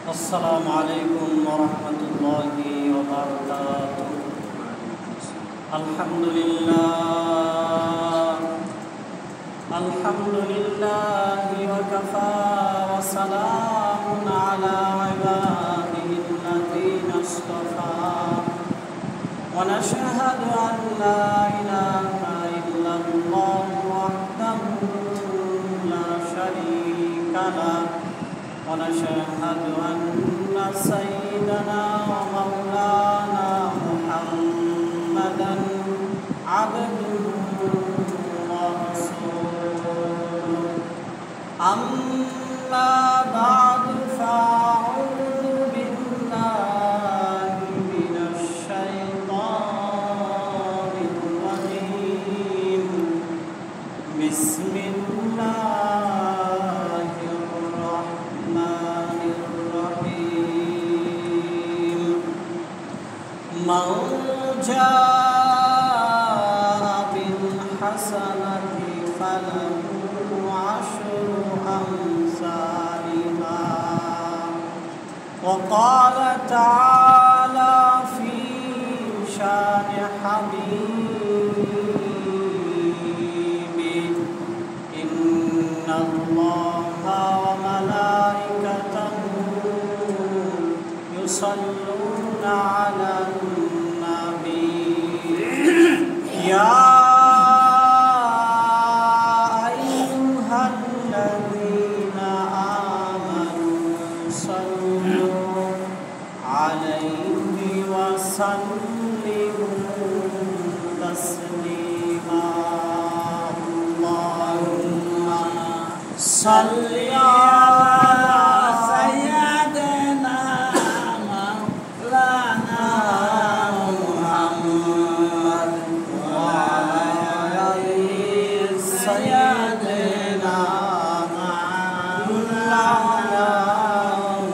السلام عليكم ورحمة الله وبركاته. الحمد لله وكفى وسلام على عباده الذين اصطفى ونشهد أن لا إله إلا الله وحده لا شريك له ونشهد أن سيدنا ومولانا محمدا عبده ورسوله. أما بعد فأعوذ بالله من الشيطان الرجيم. بسم الله الرحمن الرحيم. من جاء بالحسنة فله عشر أمثالها. وقال تعالى في شان حبيبه: إن الله وملائكته يصلون على النبي يا أيها الذين آمنوا صلوا عليه وسلموا تسليما. اللهم صل على سيدنا مولانا محمد وعلى آل سيدنا مولانا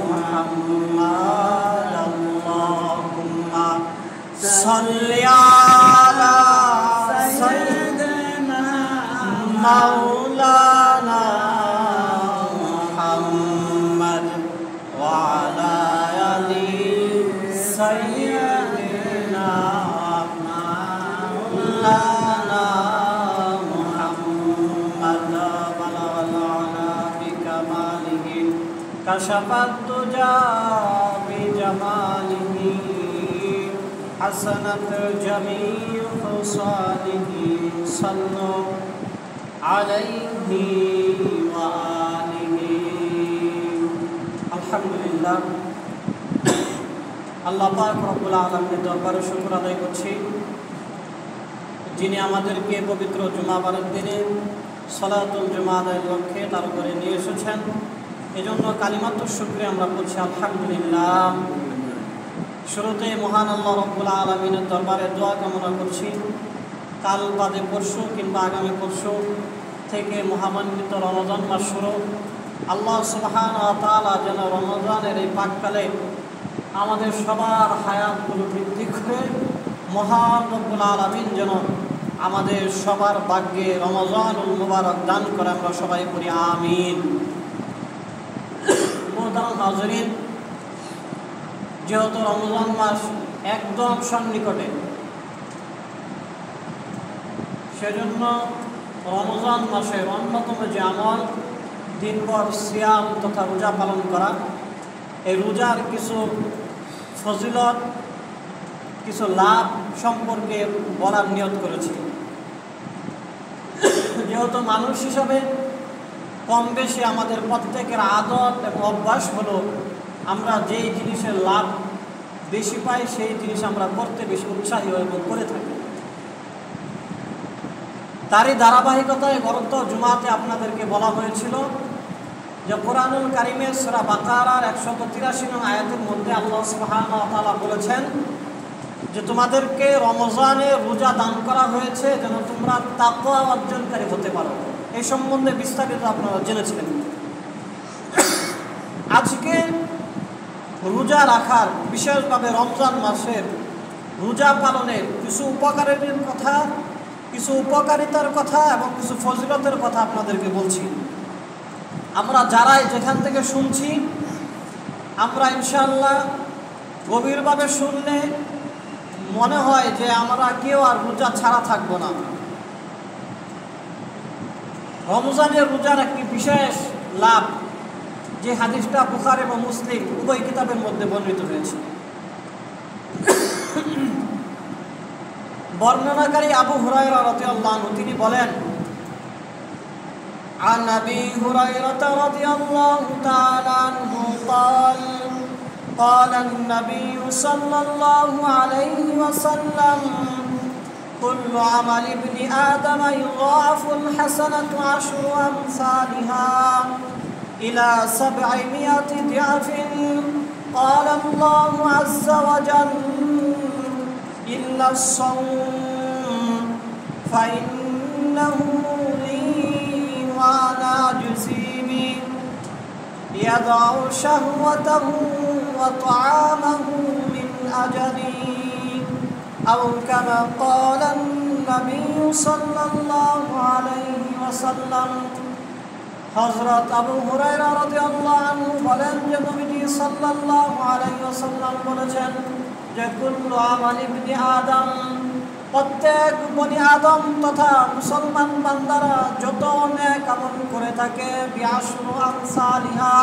محمد. اللهم صل على سيدنا مولانا محمد وعلى آل سيدنا مولانا محمد. بلغ العلا بكماله كشف الدجى بجماله حسنت جميع خصاله. صلوا عليه وآله. আলহামদুলিল্লাহ, আল্লাহ পাক রব্বুল আলামিনের দরবারে শুকর আদায় করছি, যিনি আমাদেরকে পবিত্র জুমাবারের দিনে সালাতুল জুমা আদায়ের লক্ষ্যে তার উপরে নিয়ে এসেছেন। এজন্য কালিমাতুর শুকরিয়া আমরা বলছি আলহামদুলিল্লাহ। শুরুতে মহান আল্লাহ রব্বুল আলামিনের দরবারে দোয়া কামনা করছি, কাল বাদে পরশু কিংবা আগামী পরশু থেকে মহামান্বিত রমজান মাস শুরু। আল্লাহ সুবহানাহু ওয়া তাআলা যেন রমজানের এই পাককালে আমাদের সবার হায়াতগুলো বৃদ্ধি করে মহান রব্বুল আলামিন যেন আমাদের সবার ভাগ্যে রমজানুল মুবারক দান করে, আমরা সবাই করি আমিন। মুহতারাম হাজিরিন, যেহেতু রমজান মাস একদম সন্নিকটে, সেজন্য রমজান মাসের অন্যতম যে আমল দিনভর সিয়াম তথা রোজা পালন করা, এই রোজার কিছু ফজিলত, কিছু লাভ সম্পর্কে বলার নিয়ত করেছি। যেহেতু মানুষ হিসাবে কম বেশি আমাদের প্রত্যেকের আদত এবং অভ্যাস হলো আমরা যেই জিনিসের লাভ বেশি পাই সেই জিনিস আমরা করতে বেশি উৎসাহী এবং করে থাকি। তারই ধারাবাহিকতায় গত জুমাতে আপনাদেরকে বলা হয়েছিল যে কোরআনুল কারিমের সূরা বাকারার 183 নং আয়াতের মধ্যে আল্লাহ সুবহানাহু ওয়া তাআলা বলেছেন যে তোমাদেরকে রমজানে রোজা দান করা হয়েছে যেন তোমরা তাকওয়া অর্জনকারী হতে পারো। এই সম্বন্ধে বিস্তারিত আপনারা জেনেছিলেন। আজকে রোজা রাখার, বিশেষভাবে রমজান মাসের রোজা পালনের কিছু উপকারের কথা, কিছু উপকারিতার কথা এবং কিছু ফজিলতের কথা আপনাদেরকে বলছি। আমরা যারাই যেখান থেকে শুনছি আমরা ইনশাআল্লাহ গভীরভাবে শুনলে মনে হয় যে আমরা কেউ আর রোজা ছাড়া থাকবো না। রমজানের রোজার একটি বিশেষ লাভ, যে হাদিসটা বুখারী এবং মুসলিম উভয় কিতাবের মধ্যে বর্ণিত হয়েছে। বর্ণনাকারী আবু হুরায়রা রাদিয়াল্লাহু আনহু তিনি বলেন, عن أبي هريرة رضي الله تعالى عنه قال قال النبي صلى الله عليه وسلم كل عمل ابن آدم يضاعف الحسنة 10 أمثالها إلى 700 ضعف قال الله عز وجل إلا الصوم فإنه وأنا أجزي به يضع شهوته وطعامه من أجلي أو كما قال النبي صلى الله عليه وسلم। হযরত আবু হুরায়রা রাদিয়াল্লাহু আনহু বলেন যে নবীজি সাল্লাল্লাহু আলাইহি ওয়াসাল্লাম বলেছেন যে কুল্লু আমালি ইবনি আদম, প্রত্যেক বনি আদম তথা মুসলমান বান্দারা যত নেক আমল করে থাকে বিআশরু আমসালিহা,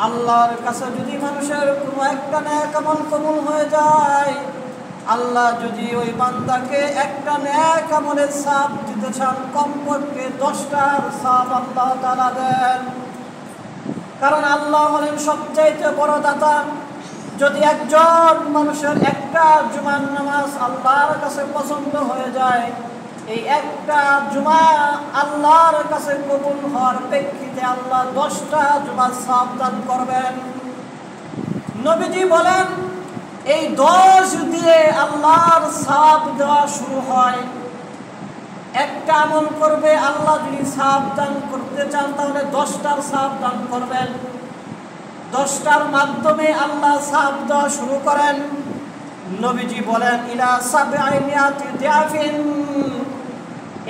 আল্লাহর কাছে যদি মানুষের কোনো একটা নেক আমল কবুল হয়ে যায়, আল্লাহ যদি ওই বান্দাকে একটা নেক আমলের সওয়াব দিতে চান কমপক্ষে 10টার সওয়াব আল্লাহ তাআলা দেন। কারণ আল্লাহ হলেন সবচাইতে বড় দাতা। যদি একজন মানুষের একটা জুমার নামাজ আল্লাহর কাছে পছন্দ হয়ে যায়, এই একটা জুমা আল্লাহর কাছে কবুল হওয়ার প্রেক্ষিতে আল্লাহ 10টা জুমার সওয়াব দান করবেন। নবীজি বলেন এই 10 দিয়ে আল্লাহর সওয়াব দেওয়া শুরু হয়। একটা আমল করবে, আল্লাহ যদি সওয়াব দান করতে চান তাহলে 10টার সওয়াব দান করবেন। 10টার মাধ্যমে আল্লাহ সওয়াব দেওয়া শুরু করেন। নবীজি বলেন ইলা 700 দিআফিন,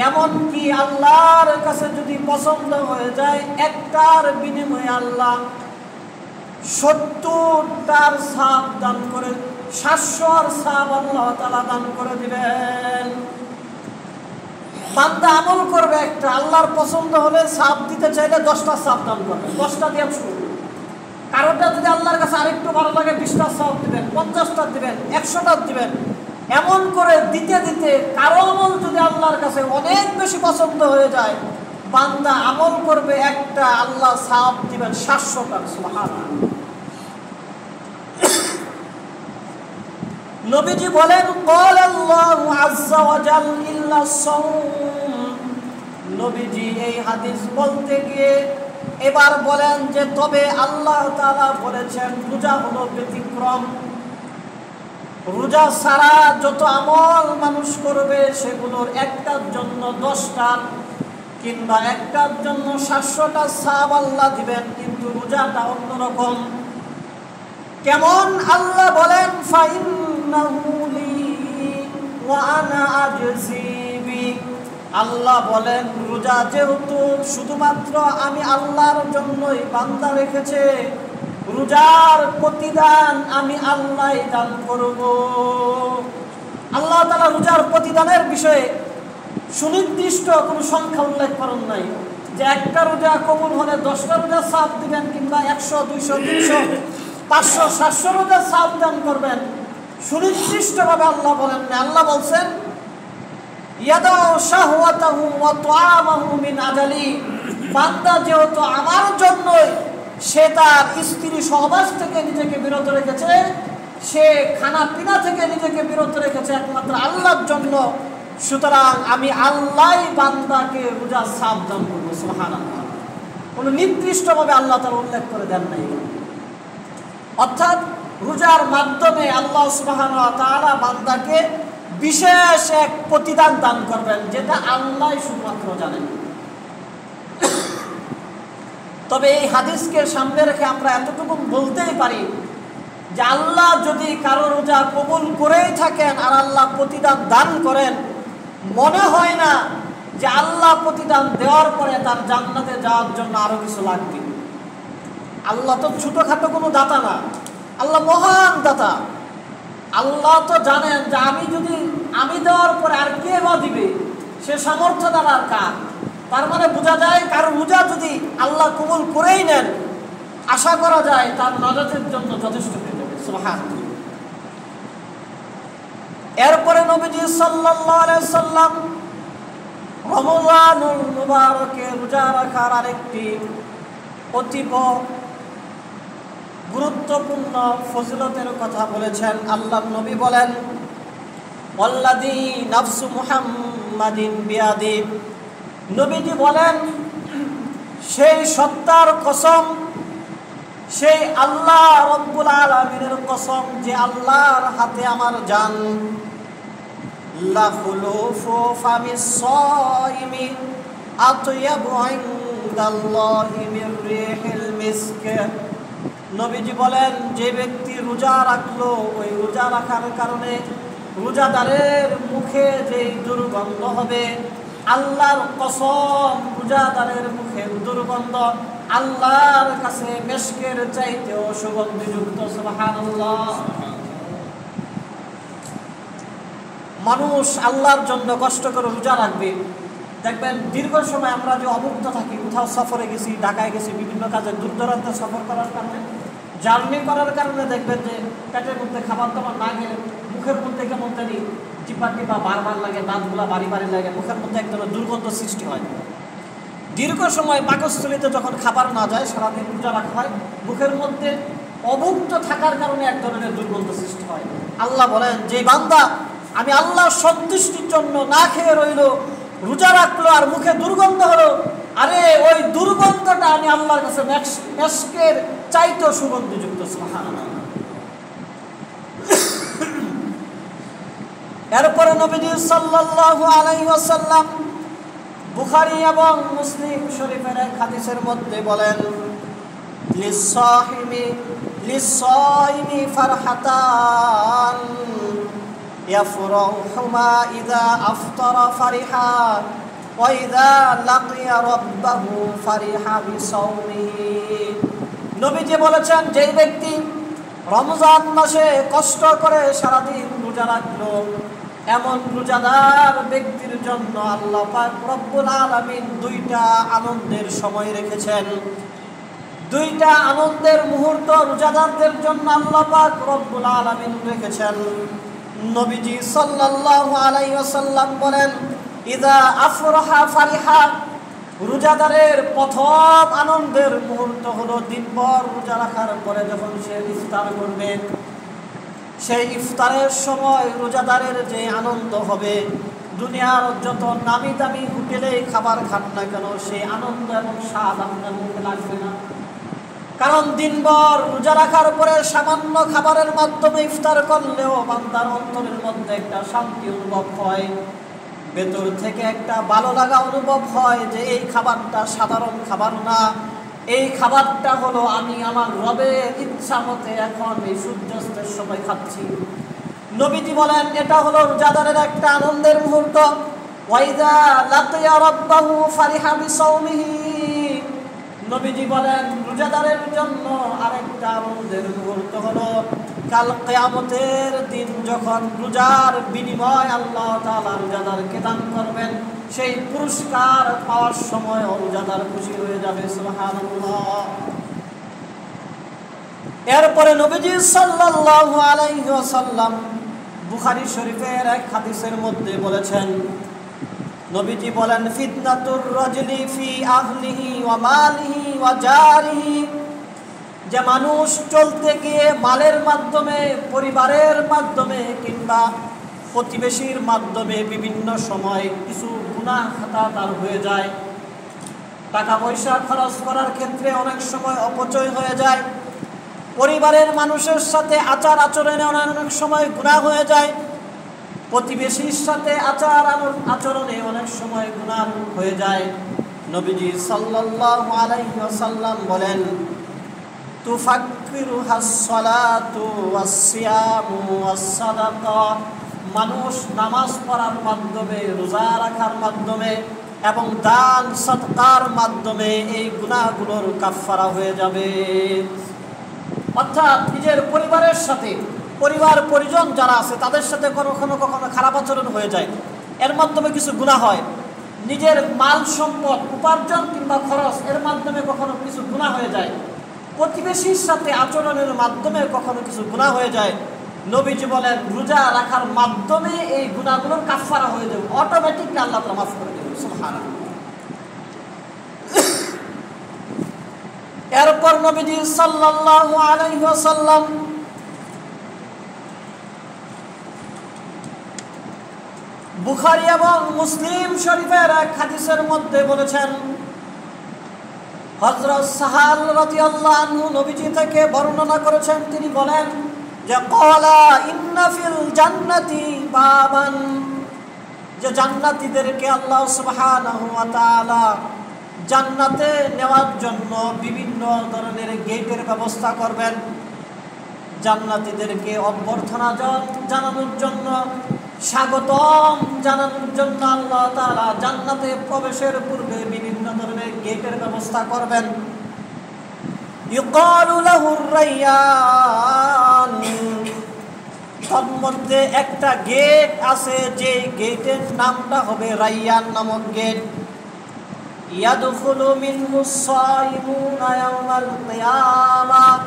এমনকি আল্লাহর কাছে যদি পছন্দ হয়ে যায় একটার বিনিময়ে আল্লাহ 70টার সওয়াব দান করে 700-র সওয়াব আল্লাহ তাআলা দান করে দিবেন। বান্দা আমল করবে একটা, আল্লাহর পছন্দ হলে সওয়াব দিতে চাইলে 10টা সওয়াব দান করবে, 10টা দিয়ে শুরু। কারোটা যদি আল্লাহর কাছে আরেকটু ভালো লাগে 20টা সওয়াব দিবেন, 50টা দিবেন, 100টা দিবেন। এমন করে দিতে দিতে কারো আমল যদি আল্লাহর কাছে অনেক বেশি পছন্দ হয়ে যায়, বান্দা আমল করবে একটা, আল্লাহ সওয়াব দিবেন 700টা। সুবহানাল্লাহ। নবীজি বলেন ক্বাল আল্লাহু আযজা ওয়া জাল ইল্লা সাওম। নবীজি এই হাদিস বলতে গিয়ে এবার বলেন যে তবে আল্লাহ তাআলা বলেছেন রোজা হলো ব্যতিক্রম। রোজা ছাড়া যত আমল মানুষ করবে সেগুলোর একটার জন্য 10টার কিংবা একটার জন্য 700টা সওয়াব আল্লাহ দিবেন, কিন্তু রোজাটা অন্যরকম। কেমন? আল্লাহ বলেন ফাইন্নাহু লি ওয়া আনা আজজি বি। আল্লাহ বলেন রোজা যেহেতু শুধুমাত্র আমি আল্লাহর জন্যই বান্দা রেখেছে, রোজার প্রতিদান আমি আল্লাহই দান করব। আল্লাহ তাআলা রোজার প্রতিদানের বিষয়ে সুনির্দিষ্ট কোনো সংখ্যা উল্লেখ করেন নাই যে একটা রোজা কবুল হলে 10টা রোজা সওয়াব দিবেন কিংবা 100, 200, 300, 500, 700 রোজা সওয়াব দান করবেন। সুনির্দিষ্টভাবে আল্লাহ বলেন না। আল্লাহ বলছেন ইয়াদাউ শাহওয়াতাহু ওয়া তুআমাহু মিন আজালি। বান্দা যেহেতু আমার জন্যই সে তার স্ত্রী সহবাস থেকে নিজেকে বিরত রেখেছে, সে খানা পিনা থেকে নিজেকে বিরত রেখেছে একমাত্র আল্লাহর জন্য, সুতরাং আমি আল্লাহই বান্দাকে রোজা সওয়াব দান করব। সুবহানাল্লাহ। কোনো নির্দিষ্টভাবে আল্লাহ তাআলা উল্লেখ করে দেন নাই। অর্থাৎ রোজার মাধ্যমে আল্লাহ সুবহানাহু ওয়া তাআলা বান্দাকে বিশেষ এক প্রতিদান দান করবেন, যেটা আল্লাহই শুধুমাত্র জানেন। তবে এই হাদিসকে সামনে রেখে আমরা এতটুকু বলতেই পারি যে আল্লাহ যদি কারো রোজা কবুল করেই থাকেন আর আল্লাহ প্রতিদান দান করেন, মনে হয় না যে আল্লাহ প্রতিদান দেওয়ার পরে তার জান্নাতে যাওয়ার জন্য আরো কিছু লাগবে। আল্লাহ তো ছোটখাটো কোনো দাতা না, আল্লাহ মহান দাতা। আল্লাহ তো জানেন যে আমি দেওয়ার পরে আর কে বা দিবে, সে সামর্থ্য দ্বারা আর কার। তার মানে বোঝা যায় কারো রোজা যদি আল্লাহ কবুল করেই নেন, আশা করা যায় তার নাজাতের জন্য যথেষ্ট হয়ে যাবে। সুবহানাল্লাহ। এরপরে নবীজি সাল্লাল্লাহু আলাইহি সাল্লাম রমজানুল মুবারকে রোজা রাখার আরেকটি অতীব গুরুত্বপূর্ণ ফজিলতের কথা বলেছেন। আল্লাহর নবী বলেন, ওয়াল্লাযী নাফসু মুহাম্মাদিন বিয়াদি, নবীজি বলেন সেই সত্তার কসম, সেই আল্লাহ রব্বুল আলামিনের কসম যে আল্লাহর হাতে আমার জান, লাখুলুফু ফামিস সাইমি আতয়াবু ইনদাল্লাহি মির রিহিল মিসক। নবীজি বলেন যে ব্যক্তি রোজা রাখলো, ওই রোজা রাখার কারণে রোজাদারের মুখে যে দুর্গন্ধ হবে, আল্লাহর কসম রোজাদারের মুখের দুর্গন্ধ আল্লাহর কাছে মিশকের চাইতেও সুগন্ধিযুক্ত। সুবহানাল্লাহ। মানুষ আল্লাহর জন্য কষ্ট করে রোজা রাখবে, দেখবেন দীর্ঘ সময় আমরা যে অভুক্ত থাকি, কোথাও সফরে গেছি, ঢাকায় গেছি, বিভিন্ন কাজে দূর দূরান্তে সফর করার কারণে, জার্নি করার কারণে দেখবেন যে পেটের মধ্যে খাবার দাবার না গেলে মুখের মধ্যে কেমন জানি চিপা টিপা বারবার লাগে, দাঁতগুলা বাড়ি বাড়ি লাগে, মুখের মধ্যে এক ধরনের দুর্গন্ধ সৃষ্টি হয়। দীর্ঘ সময় পাকস্থলীতে যখন খাবার না যায়, সারাদিন রোজা রাখা হয়, মুখের মধ্যে অভুক্ত থাকার কারণে এক ধরনের দুর্গন্ধ সৃষ্টি হয়। আল্লাহ বলেন যে বান্দা আমি আল্লাহর সন্তুষ্টির জন্য না খেয়ে রইল, রোজা রাখলো আর মুখে দুর্গন্ধ হলো, আরে ওই দুর্গন্ধটা আমি আল্লাহর কাছে মেশকের চাইতেও সুগন্ধিযুক্ত। সুবহানাল্লাহ। এরপরে নবীজি সাল্লাল্লাহু আলাইহি ওয়াসাল্লাম বুখারী এবং মুসলিম শরীফের এক হাদিসের মধ্যে বলেন, লিসাইমি ফারহাতান ইয়াফরাহুমা ইযা আফতারা ফারিহা ওয়া ইযা লাকিয়া রাব্বাহু ফারিহা বিসাওমিহি। নবীজি বলেছেন যে ব্যক্তি রমজান মাসে কষ্ট করে সারাদিন রোজা রাখলো, এমন রোজাদার ব্যক্তির জন্য আল্লাহ পাক রব্বুল আলামিন দুইটা আনন্দের সময় রেখেছেন, দুইটা আনন্দের মুহূর্ত রোজাদারদের জন্য আল্লাহ পাক রব্বুল আলামিন রেখেছেন। নবীজি সাল্লাল্লাহু আলাইহি ওয়াসাল্লাম বলেন, ইযা আফরাহা ফারিহা, রোজাদারের প্রথম আনন্দের মুহূর্ত হলো দিনভর রোজা রাখার পরে যখন সে ইফতার করবে, সেই ইফতারের সময় রোজাদারের যে আনন্দ হবে, দুনিয়ার যত নামি দামি হোটেলে খাবার খান না কেন, সেই আনন্দ এবং স্বাদ আপনার মুখে লাগবে না। কারণ দিনভর রোজা রাখার পরে সামান্য খাবারের মাধ্যমে ইফতার করলেও বান্দার অন্তরের মধ্যে একটা শান্তি অনুভব হয়, ভেতর থেকে একটা ভালো লাগা অনুভব হয় যে এই খাবারটা সাধারণ খাবার না, এই খাবারটা হলো আমি আমার রবের ইচ্ছা মতে এখন এই সূর্যাস্তের সময় খাচ্ছি। নবীজি বলেন এটা হলো রোজাদারের একটা আনন্দের মুহূর্ত। ওয়াইদা লাকিয়া রাব্বাহু ফারিহা বিসাওমিহি, নবীজি বলেন রোজাদারের জন্য আরেকটা আনন্দের মুহূর্ত হলো কাল কিয়ামতের দিন যখন রোজার বিনিময় আল্লাহ তাআলা রোজাদারকে দান করবেন, সেই পুরস্কার পাওয়ার সময় রোজাদার খুশি হয়ে যাবে। সুবহানাল্লাহ। এরপরে নবীজি সাল্লাল্লাহু আলাইহি ওয়াসাল্লাম বুখারী শরীফের এক হাদিসের মধ্যে বলেছেন, নবীজি বলেন, ফিতনাতুর রাজুলি ফি আহলিহি ওয়া মালিহি ওয়া জারিহি, যে মানুষ চলতে গিয়ে মালের মাধ্যমে, পরিবারের মাধ্যমে কিংবা প্রতিবেশীর মাধ্যমে বিভিন্ন সময় কিছু গুনাহ খাতা তার হয়ে যায়, টাকা পয়সা খরচ করার ক্ষেত্রে অনেক সময় অপচয় হয়ে যায়, পরিবারের মানুষের সাথে আচার আচরণে অনেক সময় গুনাহ হয়ে যায়, প্রতিবেশীর সাথে আচরণে অনেক সময় গুনাহ হয়ে যায়। নবীজি সাল্লাল্লাহু আলাইহি ওয়াসাল্লাম বলেন, তুফাক্কিরুহাস সালাতু ওয়াস সিয়ামু ওয়াস সাদাকা, মানুষ নামাজ পড়ার মাধ্যমে, রোজা রাখার মাধ্যমে এবং দান সদকার মাধ্যমে এই গুনাহগুলোর কাফফারা হয়ে যাবে। অর্থাৎ নিজের পরিবারের সাথে, পরিবার পরিজন যারা আছে তাদের সাথে কখনো কখনো খারাপ আচরণ হয়ে যায়, এর মাধ্যমে কিছু গুনাহ হয়। নিজের মাল সম্পদ উপার্জন কিংবা খরচ এর মাধ্যমে কখনো কিছু গুনাহ হয়ে যায়। প্রতিবেশীর সাথে আচরণের মাধ্যমে কখনো কিছু গুনাহ হয়ে যায়। নবীজি বলেন রোজা রাখার মাধ্যমে এই গুনাহগুলোর কাফফারা হয়ে যাবে, অটোমেটিকলি আল্লাহ তাআলা মাফ করে দেবেন। সুবহানাল্লাহ। এরপর নবীজি সাল্লাল্লাহু আলাইহি ওয়াসাল্লাম বুখারী এবং মুসলিম শরীফের এক হাদিসের মধ্যে বলেছেন, হযরত সাহাল রাদিয়াল্লাহু আনহু নবীজি থেকে বর্ণনা করেছেন, তিনি বলেন যে ক্বালা ইন্না ফিল জান্নাতি বাবান, যে জান্নাতীদেরকে আল্লাহ সুবহানাহু ওয়া তাআলা জান্নাতে নেওয়ার জন্য বিভিন্ন ধরনের গেটের ব্যবস্থা করবেন। জান্নাতীদেরকে অভ্যর্থনা জানানোর জন্য, স্বাগতম জানানোর জন্য আল্লাহ তাআলা জান্নাতে প্রবেশের পূর্বে বিভিন্ন ধরনের গেটের ব্যবস্থা করবেন। ইউকালু লাহুর রায়্যান, তার মধ্যে একটা গেট আছে, যে গেটের নামটা হবে রায়্যান নামক গেট। ইয়াদখুলু মিনহুস সায়িমুনা ইয়াওমাল কিয়ামাহ,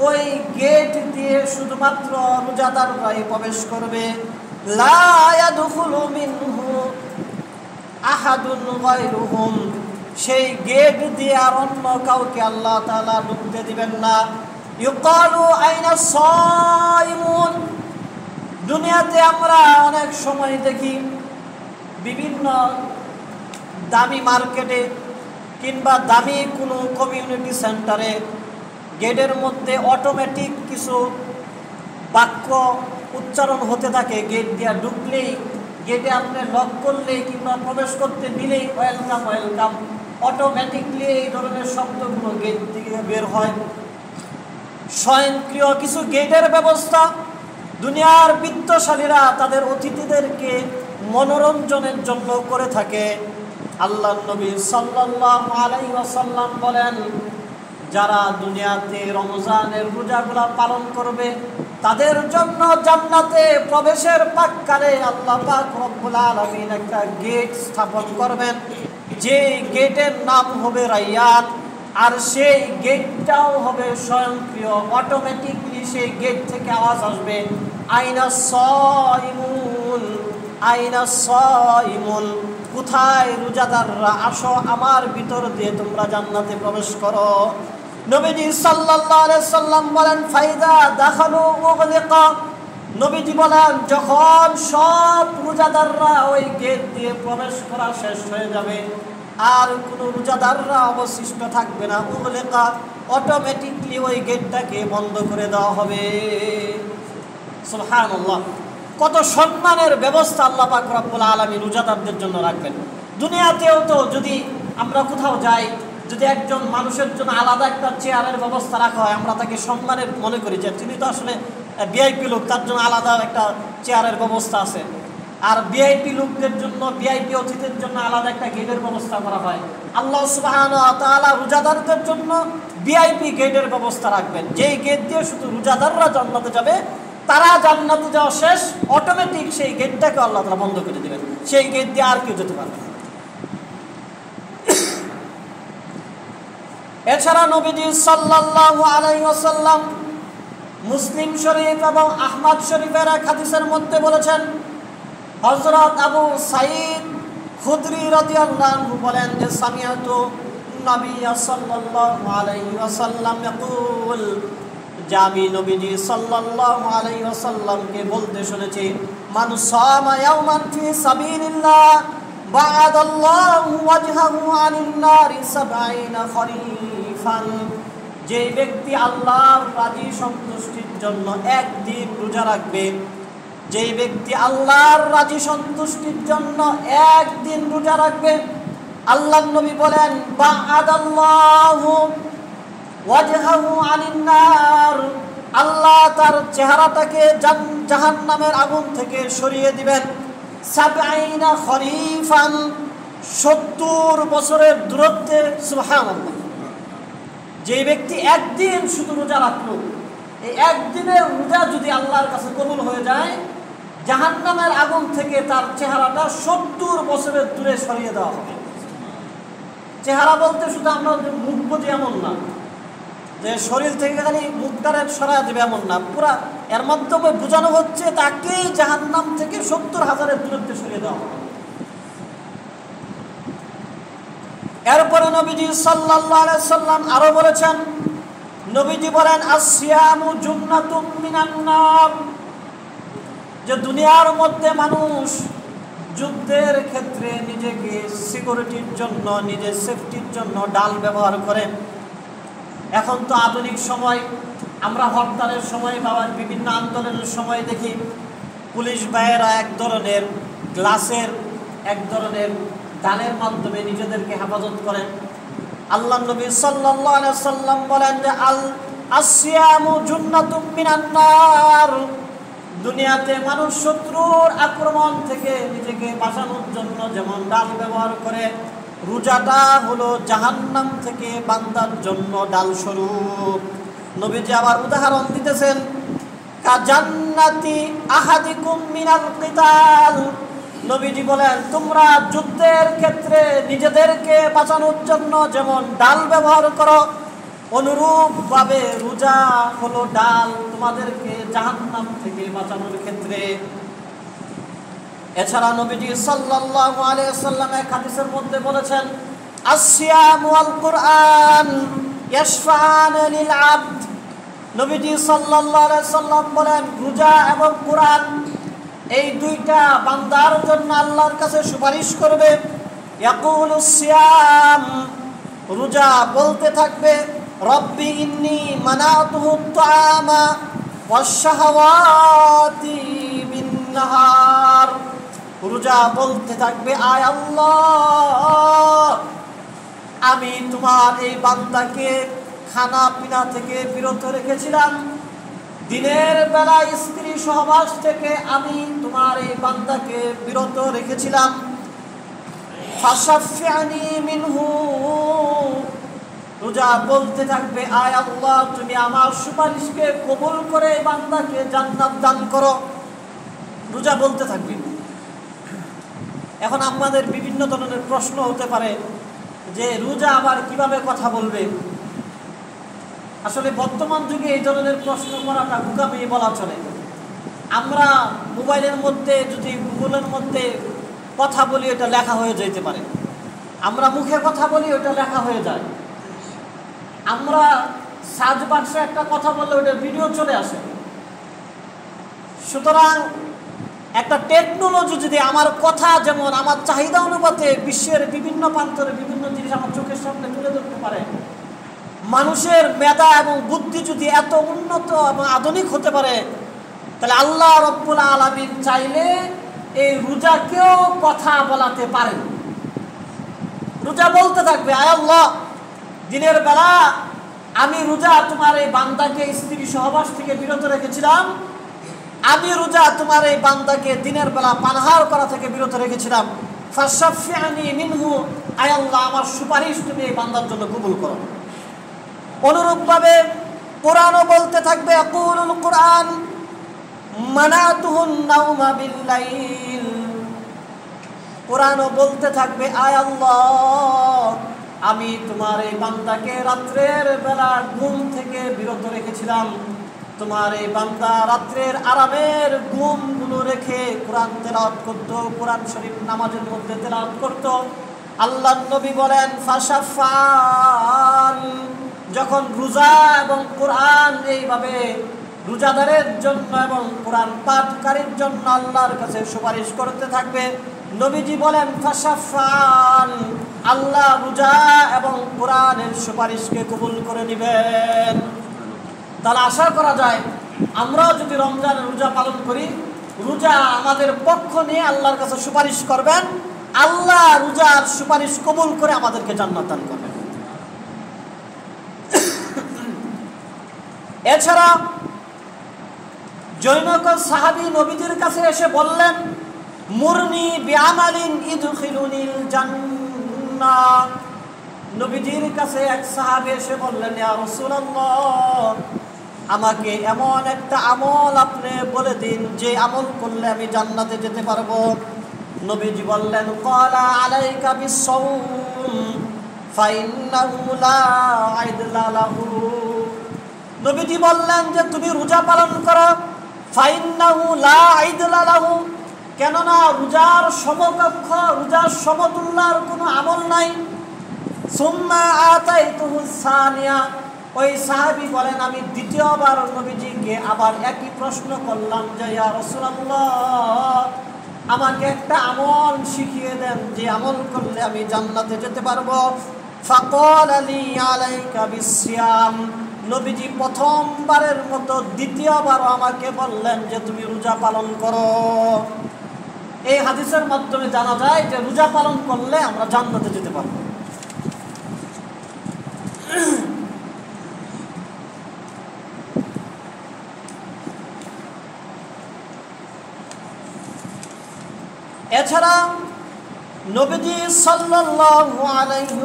ওই গেট দিয়ে শুধুমাত্র রোজাদাররাই প্রবেশ করবে। লা ইয়াদখুলু মিনহু আহাদুন গায়রুহুম, সেই গেট দিয়ে আর অন্য কাউকে আল্লাহ তাআলা ঢুকতে দিবেন না। ইউকালু আইনা সায়িমুন, দুনিয়াতে আমরা অনেক সময় দেখি বিভিন্ন দামি মার্কেটে কিংবা দামি কোনো কমিউনিটি সেন্টারে গেটের মধ্যে অটোমেটিক কিছু বাক্য উচ্চারণ হতে থাকে। গেট দিয়ে ঢুকলেই, গেটে আপনি লক করলেই কিংবা প্রবেশ করতে দিলেই ওয়েলকাম ওয়েলকাম, অটোমেটিকলি এই ধরনের শব্দগুলো গেট থেকে বের হয়। স্বয়ংক্রিয় কিছু গেটের ব্যবস্থা দুনিয়ার বিত্তশালীরা তাদের অতিথিদেরকে মনোরঞ্জনের জন্য করে থাকে। আল্লাহর নবী সাল্লাল্লাহু আলাইহি ওয়াসাল্লাম বলেন, যারা দুনিয়াতে রমজানের রোজাগুলো পালন করবে তাদের জন্য জান্নাতে প্রবেশের প্রাক্কালে আল্লাহ পাক রব্বুল আলামিন একটা গেট স্থাপন করবেন, যে গেটের নাম হবে রায়্যান। আর সেই গেটটাও হবে স্বয়ংক্রিয়, অটোমেটিকলি সেই গেট থেকে আওয়াজ আসবে, আইনা সায়িমুন আইনা সায়িমুন, কোথায় রোজাদাররা, আসো আমার ভিতর দিয়ে তোমরা জান্নাতে প্রবেশ করো। নবীজি সাল্লাল্লাহু আলাইহি সাল্লাম বলেন, ফাইদা দাখালু উগলিকা, নবীজি বলেন যখন সব রোজাদাররা ওই গেট দিয়ে প্রবেশ করা শেষ হয়ে যাবে আর কোনো রোজাদাররা অবশিষ্ট থাকবে না, উগলিকা, অটোমেটিকলি ওই গেটটাকে বন্ধ করে দেওয়া হবে। সুবহানাল্লাহ, কত সম্মানের ব্যবস্থা আল্লাহ পাক রব্বুল আলামিন রোজাদারদের জন্য রাখবেন। দুনিয়াতেও তো যদি আমরা কোথাও যাই, যদি একজন মানুষের জন্য আলাদা একটা চেয়ারের ব্যবস্থা রাখা হয়, আমরা তাকে সম্মানের মনে করি যে তিনি তো আসলে ভিআইপি লোক, তার জন্য আলাদা একটা চেয়ারের ব্যবস্থা আছে। আর ভিআইপি লোকদের জন্য, ভিআইপি অতিথিদের জন্য আলাদা একটা গেটের ব্যবস্থা করা হয়। আল্লাহ সুবহানাহু ওয়া তাআলা রোজাদারদের জন্য ভিআইপি গেটের ব্যবস্থা রাখবেন, যেই গেট দিয়ে শুধু রোজাদাররা জান্নাতে যাবে, তারা জান্নাতে যাওয়া শেষ, অটোমেটিক সেই গেটটাকে আল্লাহ তাআলা বন্ধ করে দিবেন, সেই গেট দিয়ে আর কেউ যেতে পারবে না। এছাড়া নবীজি সাল্লাল্লাহু আলাইহি ওয়াসাল্লাম মুসলিম শরীফ এবং আহমদ শরীফের এক হাদিসের মধ্যে বলেছেন, হযরত আবু সাঈদ খুদরি রাদিয়াল্লাহু আনহু বলেন যে সামিআতু নবী সাল্লাল্লাহু আলাইহি ওয়াসাল্লাম ইয়াকুল, যে আমি নবীজি সাল্লাল্লাহু আলাইহি ওয়াসাল্লামকে বলতে শুনেছি, মান সামা ইয়াওমান ফি সাবিলিল্লাহ বা'আদাল্লাহু ওয়াজহাহু আনিন নারি ৭০ খরিফান, যে ব্যক্তি আল্লাহর রাজি সন্তুষ্টির জন্য একদিন রোজা রাখবে, যেই ব্যক্তি আল্লাহর রাজি সন্তুষ্টির জন্য একদিন রোজা রাখবে, আল্লাহর নবী বলেন বা'আদাল্লাহু ওয়াজহাহু আনিন নার, আল্লাহ তার চেহারাটাকে জাহান্নামের আগুন থেকে সরিয়ে দিবেন। ৭০ খরিফান, 70 বছরের দূরত্বে, সুবহানাল্লাহ। যে ব্যক্তি একদিন শুধু রোজা রাখলো, এই একদিনের রোজা যদি আল্লাহর কাছে কবুল হয়ে যায়, জাহান্নামের আগুন থেকে তার চেহারাটা 70 বছরের দূরে সরিয়ে দেওয়া হবে। চেহারা বলতে শুধু আমরা মুখ বুঝি এমন না, যে শরীর থেকে খালি মুখটারে সরাই দেবে এমন না, পুরা এর মাধ্যমে বোঝানো হচ্ছে তাকেই জাহান্নাম থেকে 70,000-এর দূরত্বে সরিয়ে দেওয়া হবে। এরপরে নবীজি সাল্লাল্লাহু আলাইহি সাল্লাম আরো বলেছেন, নবীজি বলেন আসিয়ামু জুন্নাতুম মিনান নার, যে দুনিয়ার মধ্যে মানুষ যুদ্ধের ক্ষেত্রে নিজেকে সিকিউরিটির জন্য, নিজের সেফটির জন্য ডাল ব্যবহার করে। এখন তো আধুনিক সময়, আমরা হরতালের সময় বা বিভিন্ন আন্দোলনের সময় দেখি পুলিশ ভাইয়েরা এক ধরনের গ্লাসের, এক ধরনের ডালের মাধ্যমে নিজেদেরকে হেফাজত করেন। আল্লাহ নবী সাল্লাল্লাহু আলাইহি সাল্লাম বলেন যে আসিয়ামু জুন্নাতুম মিনান নার, দুনিয়াতে মানুষ শত্রুর আক্রমণ থেকে নিজেকে বাঁচানোর জন্য যেমন ডাল ব্যবহার করে, রোজাটা হলো জাহান্নাম থেকে বান্দার জন্য ডাল স্বরূপ। নবীজি আবার উদাহরণ দিতেছেন, কাজান্নাতি আহাদিকুম মিনাল কিতাল, নবীজি বলেন তোমরা যুদ্ধের ক্ষেত্রে নিজেদেরকে বাঁচানোর জন্য যেমন ডাল ব্যবহার করো, অনুরূপভাবে রোজা হলো ডাল তোমাদেরকে জাহান্নাম থেকে বাঁচানোর ক্ষেত্রে। এছাড়া নবীজি সাল্লাল্লাহু আলাইহি ওয়াসাল্লাম এক হাদিসের মধ্যে বলেছেন, আসিয়াম ওয়াল কুরআন ইয়াশফাআন লিল আবদ, নবীজি সাল্লাল্লাহু আলাইহি ওয়াসাল্লাম বলেন রোজা এবং কুরআন এই দুইটা বান্দার জন্য আল্লাহর কাছে সুপারিশ করবে। ইয়াকুলুস সিয়াম, রোজা বলতে থাকবে রব্বি ইন্নী মানাতুহুত তাআমা ওয়াশ শাহাওয়াতি বিন নাহার, রোজা বলতে থাকবে আয় আল্লাহ, আমি তোমার এই বান্দাকে খানা পিনা থেকে বিরত রেখেছিলাম, দিনের বেলা স্ত্রী সহবাস থেকে আমি তোমার এই বান্দাকে বিরত রেখেছিলাম। ফাশাফিআনি মিনহু, রোজা বলতে থাকবে আয় আল্লাহ তুমি আমার সুপারিশকে কবুল করে এই বান্দাকে জান্নাত দান করো। রোজা বলতে থাকবে। এখন আমাদের বিভিন্ন ধরনের প্রশ্ন হতে পারে যে রোজা আবার কিভাবে কথা বলবে। আসলে বর্তমান যুগে এই ধরনের প্রশ্ন করাটা বোকামি বলা চলে। আমরা মোবাইলের মধ্যে যদি গুগলের মধ্যে কথা বলি এটা লেখা হয়ে যেতে পারে, আমরা মুখে কথা বলি ওটা লেখা হয়ে যায়, আমরা সার্চ বাক্সে একটা কথা বললে ওটা ভিডিও চলে আসে। সুতরাং একটা টেকনোলজি যদি আমার কথা যেমন আমার চাহিদা অনুপাতে বিশ্বের বিভিন্ন প্রান্তরে বিভিন্ন জিনিস আমার চোখের সামনে তুলে ধরতে পারে, মানুষের মেধা এবং বুদ্ধি যদি এত উন্নত এবং আধুনিক হতে পারে, তাহলে আল্লাহ রব্বুল আলামিন চাইলে এই রোজাকেও কথা বলাতে পারেন। রোজা বলতে থাকবে আয় আল্লাহ দিনের বেলা আমি রোজা তোমার এই বান্দাকে স্ত্রী সহবাস থেকে বিরত রেখেছিলাম, আমি রোজা তোমার এই বান্দাকে দিনের বেলা পানাহার করা থেকে বিরত রেখেছিলাম। ফাশাফিআনি মিনহু, আয় আল্লাহ আমার সুপারিশ তুমি এই বান্দার জন্য কবুল করো। অনুরূপভাবে কোরআনও বলতে থাকবে ইয়াকুলুল কুরআন মানাতুহুন নাওমা বিল্লাইল, কোরআনও বলতে থাকবে আয় আল্লাহ আমি তোমার এই বান্দাকে রাত্রের বেলা ঘুম থেকে বিরত রেখেছিলাম, তোমার এই বান্দা রাত্রের আরামের ঘুমগুলো রেখে কোরআন তেলাওয়াত করত, কোরআন শরীফ নামাজের মধ্যে তেলাওয়াত করত। আল্লাহর নবী বলেন ফাশাফান, যখন রোজা এবং কোরআন এইভাবে রোজাদারের জন্য এবং কোরআন পাঠকারীর জন্য আল্লাহর কাছে সুপারিশ করতে থাকবে, নবীজি বলেন ফাশাফান, আল্লাহ রোজা এবং কোরআনের সুপারিশকে কবুল করে নেবেন। তাহলে আশা করা যায় আমরাও যদি রমজানের রোজা পালন করি, রোজা আমাদের পক্ষ নিয়ে আল্লাহর কাছে সুপারিশ করবেন, আল্লাহ রোজার সুপারিশ কবুল করে আমাদেরকে জান্নাত দান করবেন। এছাড়া জনৈক সাহাবী নবীজির কাছে এসে বললেন মুরনি বিআমালিন ইদখিলুনিল জান্নাহ, না। নবীজির কাছে এক সাহাবী এসে বললেন, ইয়া রাসূলুল্লাহ, আমাকে এমন একটা আমল আপনি বলে দিন যে আমল করলে আমি জান্নাতে যেতে পারবো। নবীজি বললেন, ক্বালা আলাইকা বিস-সাওম ফাইন্নাহু লা আইদলা লাহু। নবীজি বললেন যে তুমি রোজা পালন করো। ফাইন্নাহু লা আইদলা লাহু, কেননা রোজার সমকক্ষ, রোজার সমতুল্যর কোনো আমল নাই। সুম্মা আতাইতুহু সানিয়া, ওই সাহাবী বলেন আমি দ্বিতীয়বার নবীজিকে আবার একই প্রশ্ন করলাম যে ইয়া রাসূলুল্লাহ, আমাকে একটা আমল শিখিয়ে দেন যে আমল করলে আমি জান্নাতে যেতে পারবো। ফাকালা লি আলাইকা বিস-সিয়াম, নবীজি প্রথমবারের মতো দ্বিতীয়বার আমাকে বললেন যে তুমি রোজা পালন করো। এই হাদিসের মাধ্যমে জানা যায় যে রোজা পালন করলে আমরা জান্নাতে যেতে পারবো। এছাড়া নবীজি সাল্লাল্লাহু আলাইহি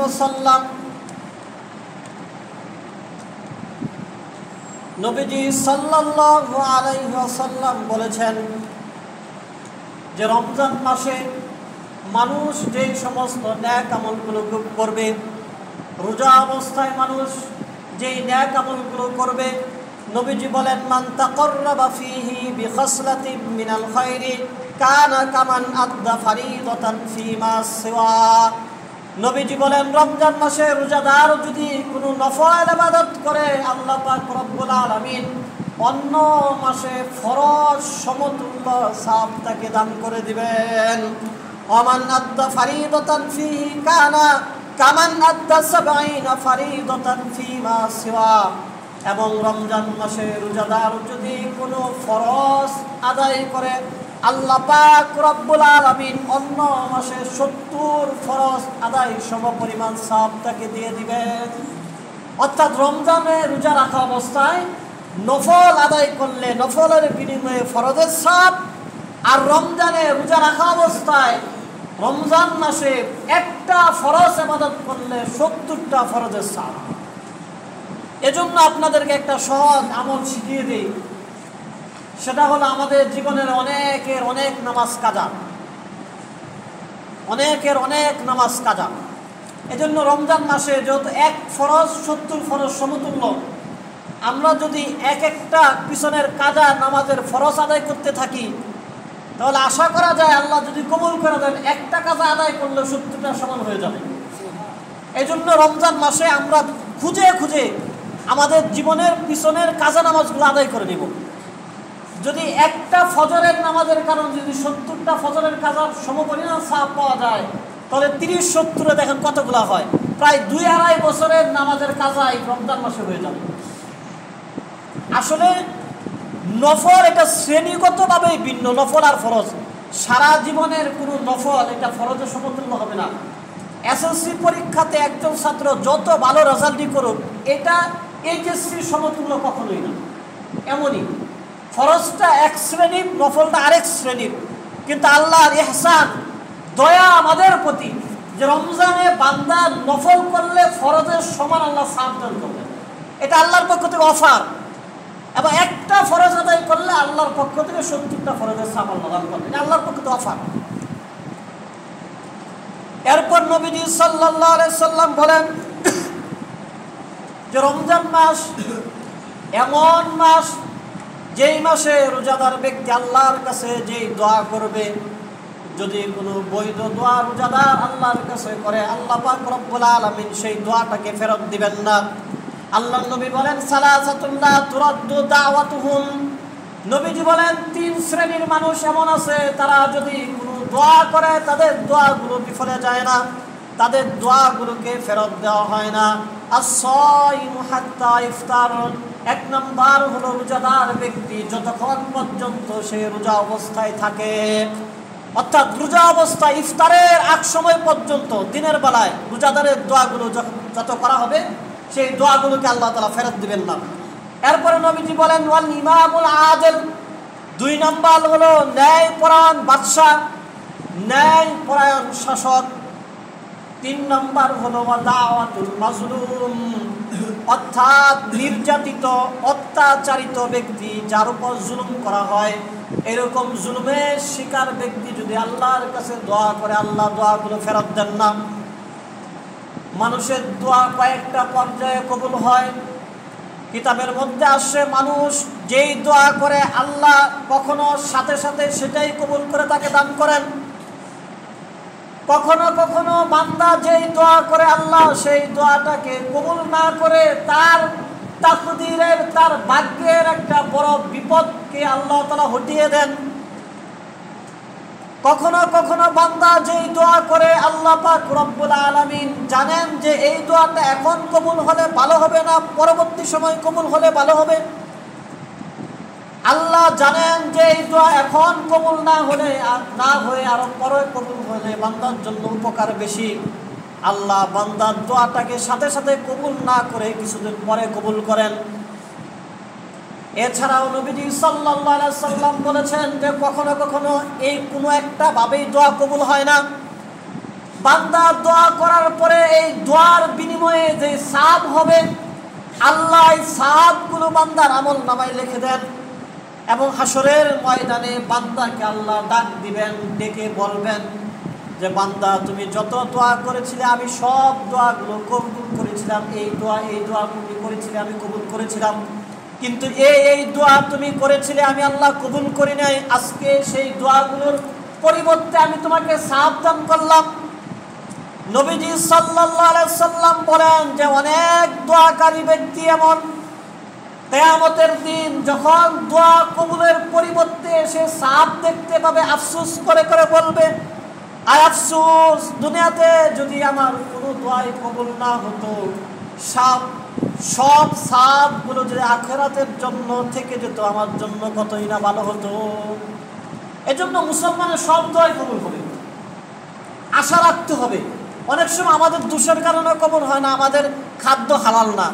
ওয়াসাল্লাম বলেছেন যে রমজান মাসে মানুষ যে সমস্ত ন্যাক আমলগুলো করবে, রোজা অবস্থায় মানুষ যেই ন্যাক আমলগুলো করবে, নবীজি বলেন মান তাকাররাবা ফীহি বিখাসলাতিন মিনাল খায়রি কানা কামান আদ্দা ফারিদাতান ফীমা সিওয়া। নবীজি বলেন রমজান মাসে রোজাদার যদি কোনো নফল ইবাদত করে, আল্লাহ পাক রব্বুল আলামিন অন্য মাসে ফরজ সমতুল্য সওয়াব তাকে দান করে দিবেন। ওমান আদ্দা ফারিদাতান ফীহি কানা কামান আদ্দা ৭০ ফারিদাতান ফীমা সিওয়া। এবং রমজান মাসে রোজাদার যদি কোনো ফরজ আদায় করে, আল্লাহ পাক রব্বুল আলামিন অন্য মাসে ৭০ ফরজ আদায় সমপরিমাণ সওয়াব তাকে দিয়ে দিবেন। অর্থাৎ রমজানে রোজা রাখা অবস্থায় নফল আদায় করলে নফলের বিনিময়ে ফরজের সওয়াব, আর রমজানে রোজা রাখা অবস্থায় রমজান মাসে একটা ফরজ ইবাদত করলে ৭০টা ফরজের সওয়াব। এজন্য আপনাদেরকে একটা সহজ আমল শিখিয়ে দিই, সেটা হলো আমাদের জীবনের অনেক নামাজ কাজা। এজন্য রমজান মাসে যেহেতু এক ফরজ ৭০ ফরজ সমতুল্য, আমরা যদি এক একটা পিছনের কাজা নামাজের ফরজ আদায় করতে থাকি, তাহলে আশা করা যায় আল্লাহ যদি কবুল করে দেন একটা কাজা আদায় করলে ৭০টা সমান হয়ে যাবে। এই জন্য রমজান মাসে আমরা খুঁজে খুঁজে আমাদের জীবনের পিছনের কাজা নামাজগুলো আদায় করে নিব। যদি একটা ফজরের নামাজের কারণে যদি ৭০টা ফজরের কাজার সমপরিমাণ সওয়াব পাওয়া যায়, তাহলে ৩০-৭০-এ দেখেন কতগুলো হয়, প্রায় ২-২.৫ বছরের নামাজের কাজাই রমজান মাসে হয়ে যাবে। আসলে নফল এটা শ্রেণীগতভাবেই ভিন্ন, নফল আর ফরজ। সারা জীবনের কোনো নফল এটা ফরজের সমতুল্য হবে না। এসএসসি পরীক্ষাতে একজন ছাত্র যত ভালো রেজাল্টই করুক, এটা এইচএসসির সমতুল্য কখনোই না। এমনই ফরজটা এক শ্রেণীর, নফলটা আরেক শ্রেণীর। কিন্তু আল্লাহর ইহসান, দয়া আমাদের প্রতি, যে রমজানে বান্দা নফল করলে ফরজের সমান আল্লাহ সওয়াব দান করবেন, এটা আল্লাহর পক্ষ থেকে অফার। এবং একটা ফরজ আদায় করলে আল্লাহর পক্ষ থেকে ৭০টা ফরজের সওয়াব আল্লাহ দান করবেন, এটা আল্লাহর পক্ষ থেকে অফার। এরপর নবীজি সাল্লাল্লাহু আলাইহি সাল্লাম বলেন যে রমজান মাস এমন মাস যেই মাসে রোজাদার ব্যক্তি আল্লাহর কাছে যেই দোয়া করবে, যদি কোনো বৈধ দোয়া রোজাদার আল্লাহর কাছে করে, আল্লাহ পাক রব্বুল আলামিন সেই দোয়াটাকে ফেরত দিবেন না। আল্লাহর নবী বলেন সালাসাতুন লা তুরাদ্দু দাওয়াতুহুম, নবীজি বলেন ৩ শ্রেণীর মানুষ এমন আছে, তারা যদি কোনো দোয়া করে তাদের দোয়াগুলো বিফলে যায় না, তাদের দোয়াগুলোকে ফেরত দেওয়া হয় না। আস-সাইমু হাত্তা ইফতার, ১ নম্বর হলো রোজাদার ব্যক্তি যতক্ষণ পর্যন্ত সে রোজা অবস্থায় থাকে, অর্থাৎ রোজা অবস্থায় ইফতারের আগ সময় পর্যন্ত দিনের বেলায় রোজাদারের দোয়াগুলো যত করা হবে সেই দোয়াগুলোকে আল্লাহ তাআলা ফেরত দিবেন না। এরপরে নবীজি বলেন ওয়াল ইমামুল আদিল, ২ নম্বর হলো ন্যায়পরায়ণ বাদশা, ন্যায়পরায়ণ শাসক। 3 নম্বর হলো দাওয়াতুল মাজলুম, অর্থাৎ নির্যাতিত অত্যাচারিত ব্যক্তি, যার উপর জুলুম করা হয়, এরকম জুলুমের শিকার ব্যক্তি যদি আল্লাহর কাছে দোয়া করে, আল্লাহ দোয়াগুলো ফেরত দেন না। মানুষের দোয়া কয়েকটা পর্যায়ে কবুল হয়। কিতাবের মধ্যে আসে মানুষ যেই দোয়া করে আল্লাহ কখনো সাথে সাথে সেটাই কবুল করে তাকে দান করেন, কখনো কখনো বান্দা যেই দোয়া করে আল্লাহ সেই দোয়াটাকে কবুল না করে তার তাকদীরের, তার ভাগ্যের একটা বড় বিপদকে আল্লাহ তাআলা হটিয়ে দেন। কখনো কখনো বান্দা যেই দোয়া করে আল্লাহ পাক রব্বুল আলামিন জানেন যে এই দোয়াটা এখন কবুল হলে ভালো হবে না, পরবর্তী সময় কবুল হলে ভালো হবে। আল্লাহ জানেন যে এই দোয়া এখন কবুল না হয়ে আরো পরে কবুল হলে বান্দার জন্য উপকার বেশি। আল্লাহ বান্দার দোয়াটাকে সাথে সাথে কবুল না করে কিছুদিন পরে কবুল করেন। এছাড়াও নবীজি সাল্লাল্লাহু আলাইহি সাল্লাম বলেছেন যে কখনো কখনো এই কোনো একটা ভাবেই দোয়া কবুল হয় না। বান্দা দোয়া করার পরে এই দোয়ার বিনিময়ে যে সওয়াব হবে, আল্লাহ এই সওয়াবগুলো বান্দার আমলনামায় লিখে দেন এবং হাসরের ময়দানে বান্দাকে আল্লাহ ডাক দিবেন, ডেকে বলবেন যে বান্দা তুমি যত দোয়া করেছিলে আমি সব দোয়াগুলো কবুল করেছিলাম, এই দোয়া তুমি করেছিলে আমি কবুল করেছিলাম, কিন্তু এই দোয়া তুমি করেছিলে আমি আল্লাহ কবুল করি নাই, আজকে সেই দোয়াগুলোর পরিবর্তে আমি তোমাকে সওয়াব দান করলাম। নবীজি সাল্লাল্লাহু আলাইহি সাল্লাম বলেন যে অনেক দোয়াকারী ব্যক্তি এমন কিয়ামতের দিন যখন দোয়া কবুলের পরিবর্তে সে সওয়াব দেখতে পাবে, আফসোস করে করে বলবে, আয় আফসোস, দুনিয়াতে যদি আমার কোনো দোয়াই কবুল না হতো, সব সওয়াবগুলো যদি আখিরাতের জন্য থেকে যেত আমার জন্য কতই না ভালো হতো। এজন্য মুসলমানের সব দোয়াই কবুল হবে, আশা রাখতে হবে। অনেক সময় আমাদের দোষের কারণে কবুল হয় না, আমাদের খাদ্য হালাল না,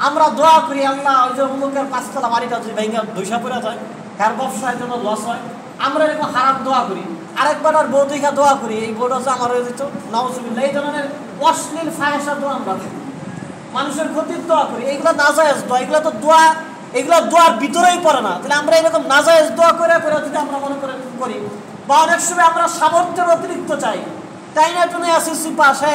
আমরা দোয়া করি আল্লাহ ওই যে অমুকের 5 তলা বাড়িটা যদি ভেঙে ধুইসা পড়ে যায়, কার ব্যবসার জন্য লস হয়, আমরা এরকম হারাম দোয়া করি। আরেকবার আর বউ দেখা দোয়া করি এই বউটা যে আমার হয়ে যেত নাউজুবিল্লাহ, এই ধরনের অশ্লীল ফাহেসা দোয়া আমরা করি, মানুষের ক্ষতির দোয়া করি। এইগুলো নাজায়েজ দোয়া, এগুলো তো দোয়া, এগুলো দোয়ার ভিতরেই পড়ে না। তাহলে আমরা এরকম নাজায়েজ দোয়া করে যদি আমরা মনে করি, বা অনেক সময় আমরা সামর্থ্যের অতিরিক্ত চাই, তাই না জন্য এসএসসি পাশে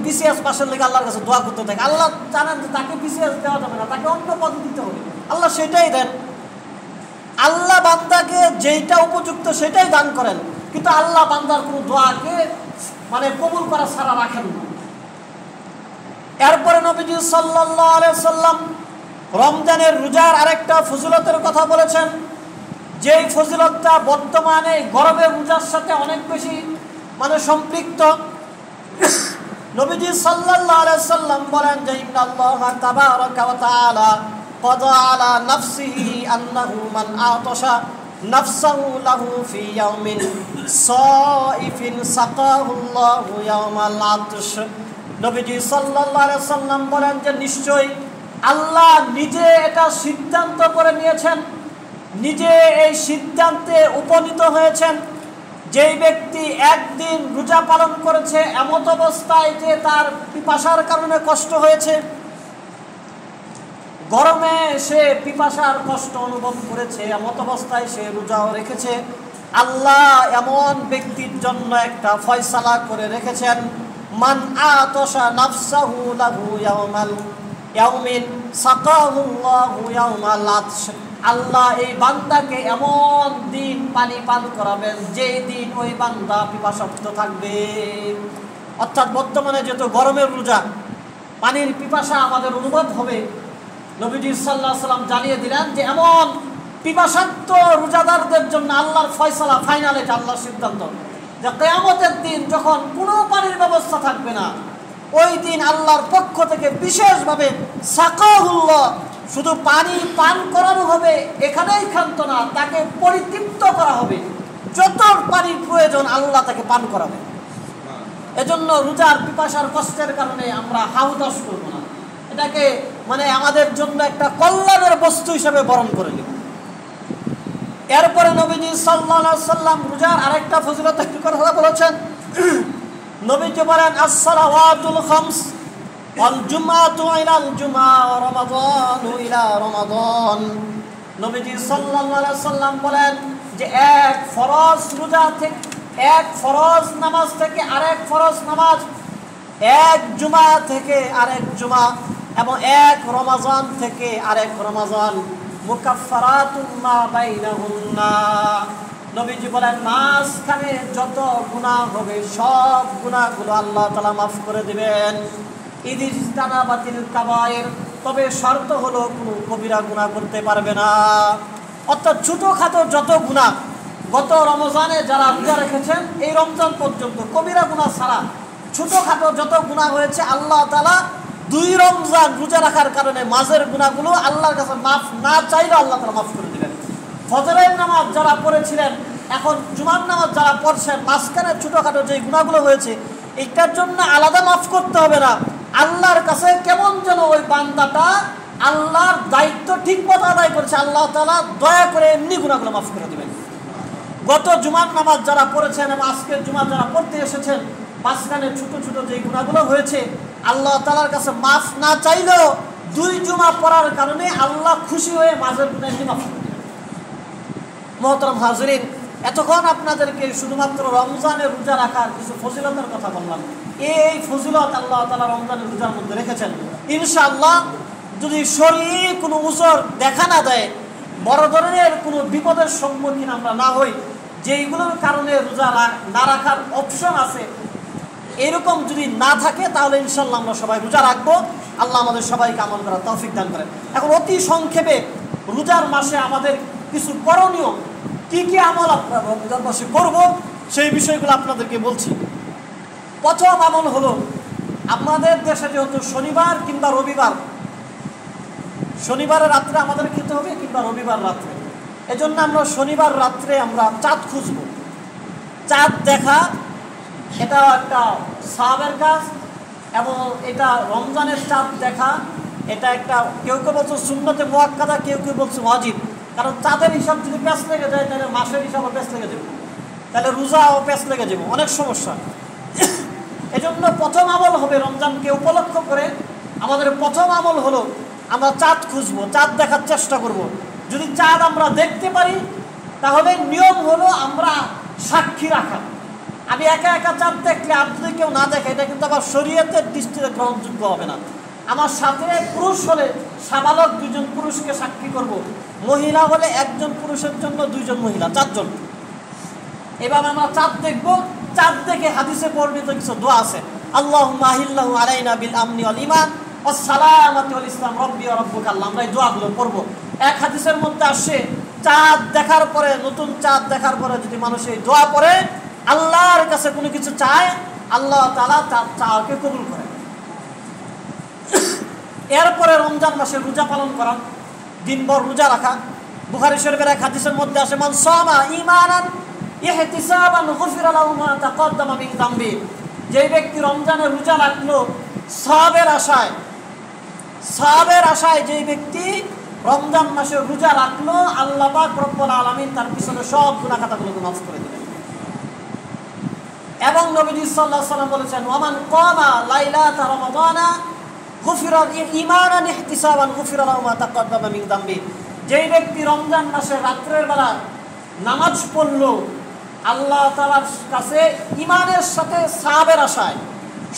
বিসিএস পাশের লেগে আল্লাহর কাছে দোয়া করতে থাকে। আল্লাহ জানেন যে তাকে বিসিএস দেওয়া যাবে না, তাকে অন্য পদে দিতে হবে, আল্লাহ সেটাই দেন। আল্লাহ বান্দাকে যেইটা উপযুক্ত সেটাই দান করেন, কিন্তু আল্লাহ বান্দার কোনো দোয়াকে কবুল করা ছাড়া রাখেন না। এরপরে নবীজি সাল্লাল্লাহু আলাইহি সাল্লাম রমজানের রোজার আরেকটা ফজিলতের কথা বলেছেন, যেই ফজিলতটা বর্তমানে গরমের রোজার সাথে অনেক বেশি সম্পৃক্ত। নবীজি সাল্লাল্লাহু আলাইহি সাল্লাম বলেন যে ইন্নাল্লাহা তাবারাকা ওয়া তাআলা ক্বাদা আলা নাফসিহি আন্নাহু মান আতাশা নাফসাহু লাহু ফি ইয়াউমিন সাইফিন সাকাহুল্লাহু ইয়াওমাল আতশ। নবীজি সাল্লাল্লাহু আলাইহি সাল্লাম বলেন যে নিশ্চয়ই আল্লাহ নিজে এটা সিদ্ধান্ত করে নিয়েছেন, নিজে এই সিদ্ধান্তে উপনীত হয়েছেন, যেই ব্যক্তি একদিন রোজা পালন করেছে এমত অবস্থায় যে তার পিপাসার কারণে কষ্ট হয়েছে, গরমে সে পিপাসার কষ্ট অনুভব করেছে, এমত অবস্থায় সে রোজাও রেখেছে, আল্লাহ এমন ব্যক্তির জন্য একটা ফয়সালা করে রেখেছেন, মান আতাশা নাফসাহু লাহু ইয়াউমিন সাকাহুল্লাহু ইয়াওমাল আতশ। আল্লাহ এই বান্দাকে এমন দিন পানি পান করাবেন যেই দিন ওই বান্দা পিপাসার্ত থাকবে। অর্থাৎ বর্তমানে যেহেতু গরমের রোজা, পানির পিপাসা আমাদের অনুভব হবে, নবীজি সাল্লাল্লাহু আলাইহি সাল্লাম জানিয়ে দিলেন যে এমন পিপাসার্ত রোজাদারদের জন্য আল্লাহর ফয়সালা, ফাইনাল, এটা আল্লাহর সিদ্ধান্ত যে কিয়ামতের দিন যখন কোনো পানির ব্যবস্থা থাকবে না, ওই দিন আল্লাহর পক্ষ থেকে বিশেষভাবে সাকাহুল্লাহ, শুধু পানি পান করানো হবে, এখানেই ক্ষান্ত না, তাকে পরিতৃপ্ত করা হবে, যত পানির প্রয়োজন আল্লাহ তাকে পান করাবে। এজন্য রোজার পিপাসার কষ্টের কারণে আমরা হাহুতাশ করব না, এটাকে আমাদের জন্য একটা কল্যাণের বস্তু হিসেবে বরণ করে নিব। এরপরে নবীজি সাল্লাল্লাহু আলাইহি সাল্লাম রোজার আরেকটা ফজিলতের কথা বলেছেন। নবীজি বলেন as-salawatul khams ওয়াল জুমআতু ইলাল জুমআ ওয়া রমাদানু ইলা রমাদান। নবীজি সাল্লাল্লাহু আলাইহি সাল্লাম বলেন যে এক ফরজ রোজা থেকে, এক ফরজ নামাজ থেকে আরেক ফরজ নামাজ, এক জুমা থেকে আরেক জুমা এবং এক রমাজান থেকে আরেক রমাজান, মুকাফফারাতুন মা বাইনাহুন্না। নবীজি বলেন মাঝখানে যত গুনাহ হবে সব গুনাহগুলো আল্লাহ তাআলা মাফ করে দিবেন। ইদিজতানাবাতিল কাবায়ের, তবে শর্ত হলো কোনো কবিরা গুনাহ করতে পারবে না। অর্থাৎ ছোটোখাটো যত গুনাহ গত রমজানে যারা রোজা রেখেছেন এই রমজান পর্যন্ত কবিরা গুনাহ ছাড়া ছোটোখাটো যত গুনাহ হয়েছে আল্লাহ তাআলা 2 রমজান রোজা রাখার কারণে মাঝের গুনাহগুলো আল্লাহর কাছে মাফ না চাইলে আল্লাহ তাআলা মাফ করে দিবেন। ফজরের নামাজ যারা পড়েছিলেন, এখন জুমার নামাজ যারা পড়ছেন, মাঝখানে ছোটোখাটো যে গুনাহগুলো হয়েছে এটার জন্য আলাদা মাফ করতে হবে না। আল্লাহর কাছে কেমন যেন ওই বান্দাটা আল্লাহর দায়িত্ব ঠিক মতো আদায় করেছে, আল্লাহ তাআলা দয়া করে এমনি গুনাহগুলো মাফ করে দিবেন। গত জুমার নামাজ যারা পড়েছেন এবং আজকের জুমা যারা পড়তে এসেছেন, মাঝখানে ছোট ছোট যে গুনাহগুলো হয়েছে আল্লাহ তাআলার কাছে মাফ না চাইলেও 2 জুমা পড়ার কারণে আল্লাহ খুশি হয়ে মাঝের গুনাহ এমনি মাফ করে দিবেন। মুহতারাম হাজিরিন, এতক্ষণ আপনাদেরকে শুধুমাত্র রমজানের রোজা রাখার কিছু ফজিলতের কথা বললাম। এই ফজিলত আল্লাহ তাআলা রমজানের রোজার মধ্যে রেখেছেন। ইনশাআল্লাহ যদি শরীরে কোনো উজর দেখা না দেয়, বড় ধরনের কোনো বিপদের সম্মুখীন আমরা না হই, যেইগুলোর কারণে রোজা না রাখার অপশন আছে, এরকম যদি না থাকে তাহলে ইনশাআল্লাহ আমরা সবাই রোজা রাখবো। আল্লাহ আমাদের সবাইকে আমল করার তৌফিক দান করেন। এখন অতি সংক্ষেপে রোজার মাসে আমাদের কিছু করণীয় কি কি আমল আপনারা রমজান মাসে করব সেই বিষয়গুলো আপনাদেরকে বলছি। প্রথম আমল হলো, আমাদের দেশে যেহেতু শনিবার কিংবা রবিবার, শনিবারের রাত্রে আমাদের খেতে হবে কিংবা রবিবার রাত্রে, এজন্য আমরা শনিবার রাত্রে আমরা চাঁদ খুঁজব। চাঁদ দেখা এটা একটা সওয়াবের কাজ এবং এটা রমজানের চাঁদ দেখা এটা একটা কেউ কেউ বলছে সুন্নতে মুআক্কাদা, কেউ কেউ বলছে ওয়াজিব। কারণ চাঁদের হিসাব যদি প্যাঁচ লেগে যায় তাহলে মাসের হিসাবও প্যাঁচ লেগে যাবে, তাহলে রোজাও প্যাঁচ লেগে যাবে, অনেক সমস্যা। এজন্য প্রথম আমল হবে রমজানকে উপলক্ষ করে আমাদের প্রথম আমল হলো আমরা চাঁদ খুঁজবো, চাঁদ দেখার চেষ্টা করব। যদি চাঁদ আমরা দেখতে পারি তাহলে নিয়ম হলো আমরা সাক্ষী রাখা। আমি একা একা চাঁদ দেখলে আর যদি কেউ না দেখে এটা কিন্তু আবার শরীয়তের দৃষ্টিতে গ্রহণযোগ্য হবে না। আমার সাথে পুরুষ হলে সাবালক 2 জন পুরুষকে সাক্ষী করব, মহিলা হলে 1 জন পুরুষের জন্য 2 জন মহিলা, 4 জন। এবার আমরা চাঁদ দেখব। চাঁদ দেখে হাদিসে বর্ণিত কিছু দোয়া আছে। আল্লাহুম্মা আহিল্লাহু আলাইনা বিল আমনি ওয়াল ঈমান ওয়াস সালামাতি ওয়াল ইসলাম রব্বি ওয়া রাব্বুকা আল্লাহ। আমরা এই দোয়াগুলো পড়ব। এক হাদিসের মধ্যে আসে চাঁদ দেখার পরে, নতুন চাঁদ দেখার পরে যদি মানুষ এই দোয়া পড়ে, আল্লাহর কাছে কোনো কিছু চায়, আল্লাহ তাআলা চাওয়াকে কবুল করে। এরপরে রমজান মাসে রোজা পালন করা, দিনভর রোজা রাখা। বুখারী শরীফের এক হাদিসের মধ্যে আসে মান সামা ঈমানান ইহতিসাবান গুফিরা লাহু মা তাকদ্দামা মিন যামবি। যে ব্যক্তি রমজানে রোজা রাখলো সওয়াবের আশায়, যে ব্যক্তি রমজান মাসে রোজা রাখলো, আল্লাহ পাক রব্বুল আলামিন তার পিছনে সব গুনাহ খাতাগুলোকে মাফ করে দিবেন। এবং নবীজি সাল্লাল্লাহু আলাইহি ওয়াসাল্লাম বলেছেন ওয়ামান কামা লাইলাতা রমাদানা গুফিরা ঈমানান ইহতিসাবান গুফিরা লাহু মা তাকদ্দামা মিন যামবি। যে ব্যক্তি রমজান মাসে রাতের বেলা নামাজ পড়লো আল্লাহ তাআলার কাছে ঈমানের সাথে সওয়াবের আশায়,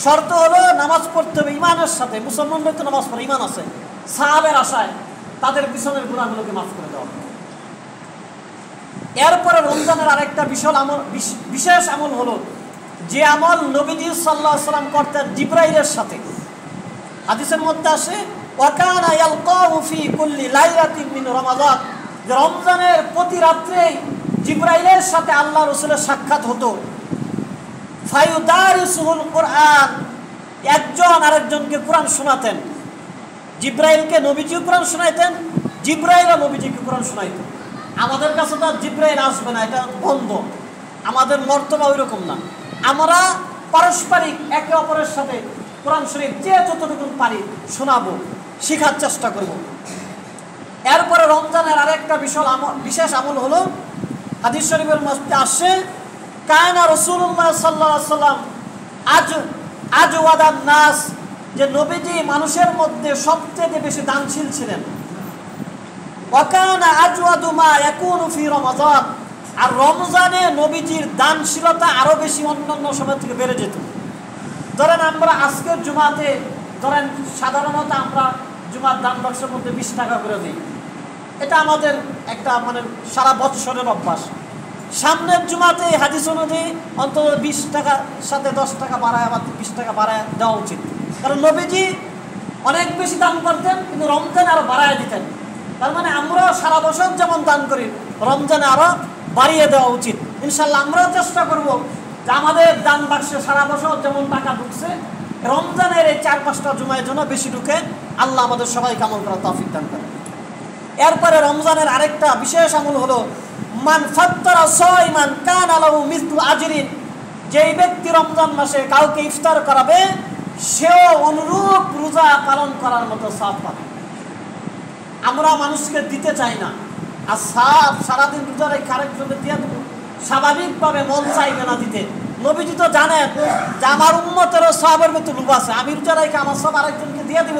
শর্ত হলো নামাজ পড়তে হবে ঈমানের সাথে, মুসলমানদের তো নামাজ পড়ে ঈমান আছে, সওয়াবের আশায় তাদের পিছনের গুনাহগুলোকে মাফ করে দেওয়া। এরপরে রমজানের আরেকটা বিশেষ আমল হলো যে আমল নবীজি সাল্লাল্লাহু আলাইহি ওয়াসাল্লাম করতেন জিবরাইলের সাথে। হাদিসের মধ্যে আসে ওয়াকানা ইয়ালকাহু ফি কুল্লি লাইলাতিন মিন রমাদান, যে রমজানের প্রতি রাত্রেই জিবরাইলের সাথে আল্লাহ রাসূলের সাক্ষাৎ হতো। ফায়ুদারিসুল কুরআন, একজন আরেকজনকে কোরআন শোনাতেন। জিবরাইলকে নবীজি কোরআন শোনাইতেন, জিবরাইলও নবীজিকে কোরআন শোনাইতেন। আমাদের কাছে তো জিবরাইল আসবে না, এটা বন্ধ। আমাদের মর্তবা ওইরকম না। আমরা পারস্পরিক একে অপরের সাথে কোরআন শরীফ যে যতটুকু পারি শোনাবো, শেখার চেষ্টা করব। এরপরে রমজানের আরেকটা বিশেষ আমল হলো হাদিস শরীফের মধ্যে আসে কানা রাসূলুল্লাহ সাল্লাল্লাহু আলাইহি ওয়াসাল্লাম আজওয়াদান নাস, যে নবীজি মানুষের মধ্যে সবচেয়ে বেশি দানশীল ছিলেন। ওয়াকানা আজওয়াদু মা ইয়াকুনু ফি রমাযান, আর রমজানে নবীজির দানশীলতা আরো বেশি অন্যান্য সময় থেকে বেড়ে যেত। ধরেন আমরা আজকের জুমাতে ধরেন সাধারণত আমরা জুমার দান বাক্সের মধ্যে 20 টাকা করে দিই, এটা আমাদের একটা মানে সারা বছরের অভ্যাস। সামনের জুমাতে হাদিস অনুযায়ী অন্তত 20 টাকার সাথে 10 টাকা বাড়ায়, আবার 20 টাকা বাড়ায় দেওয়া উচিত, কারণ নবীজি অনেক বেশি দান করতেন কিন্তু রমজানে আরো বাড়ায় দিতেন। তার মানে আমরাও সারা বছর যেমন দান করি রমজানে আরো বাড়িয়ে দেওয়া উচিত। ইনশাল্লাহ আমরাও চেষ্টা করব যে আমাদের দান বাক্সে সারা বছর যেমন টাকা ঢুকছে রমজানের এই 4-5টা জুমায় যেন বেশি ঢুকে। আল্লাহ আমাদের সবাইকে আমল করার তৌফিক দান করেন। এরপরে রমজানের আরেকটা বিশেষ আমল হলো মান ফাত্তারা সাইমান কানা লাহু মিসলু আজরিন, যেই ব্যক্তি রমজান মাসে কাউকে ইফতার করাবে সেও অনুরূপ রোজা পালন করার মতো সওয়াব পাবে। আমরা মানুষকে দিতে চাই না, আর সারাদিন রোজা রেখে আরেকজনকে দিয়ে দেবো, স্বাভাবিকভাবে মন চাইবে না দিতে। নবীজি তো জানেন যে আমার উম্মতেরও সওয়াবের মতো লোভ আছে, আমি রোজা রেখে আমার সব আরেকজনকে দিয়ে দিব।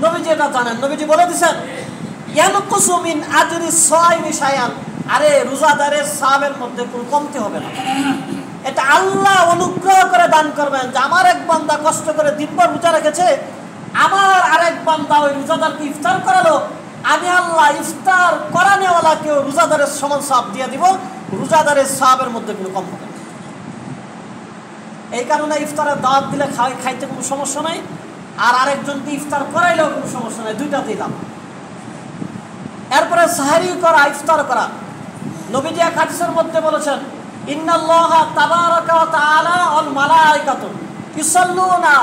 নবীজি এটা জানেন, নবীজি বলে দিয়েছেন ইয়ানকুসু মিন আজরি সাইমি শায়ান, আরে রোজাদারের সওয়াবের মধ্যে কোনো কমতি হবে না। এটা আল্লাহ অনুগ্রহ করে দান করবেন যে আমার এক বান্দা কষ্ট করে দিনভর রোজা রেখেছে, আমার আরেক বান্দা ওই রোজাদারকে ইফতার করালো, আমি আল্লাহ ইফতার করানেওয়ালাকেও রোজাদারের সমান সওয়াব দিয়ে দিব, রোজাদারের সওয়াবের মধ্যে কোনো কম হবে না। এই কারণে ইফতারের দাওয়াত দিলে খাইতে কোনো সমস্যা নাই, আর আরেকজনকে ইফতার করাইলেও কোনো সমস্যা নাই, দুইটাতেই দাম। এরপরে সাহরি করা, ইফতার করা, নবীজি এক হাদিসের মধ্যে বলেছেন ইন্নাল্লাহা তাবারাকা ওয়া তাআলা ওয়াল মালায়েকাতু ইউসাল্লুনা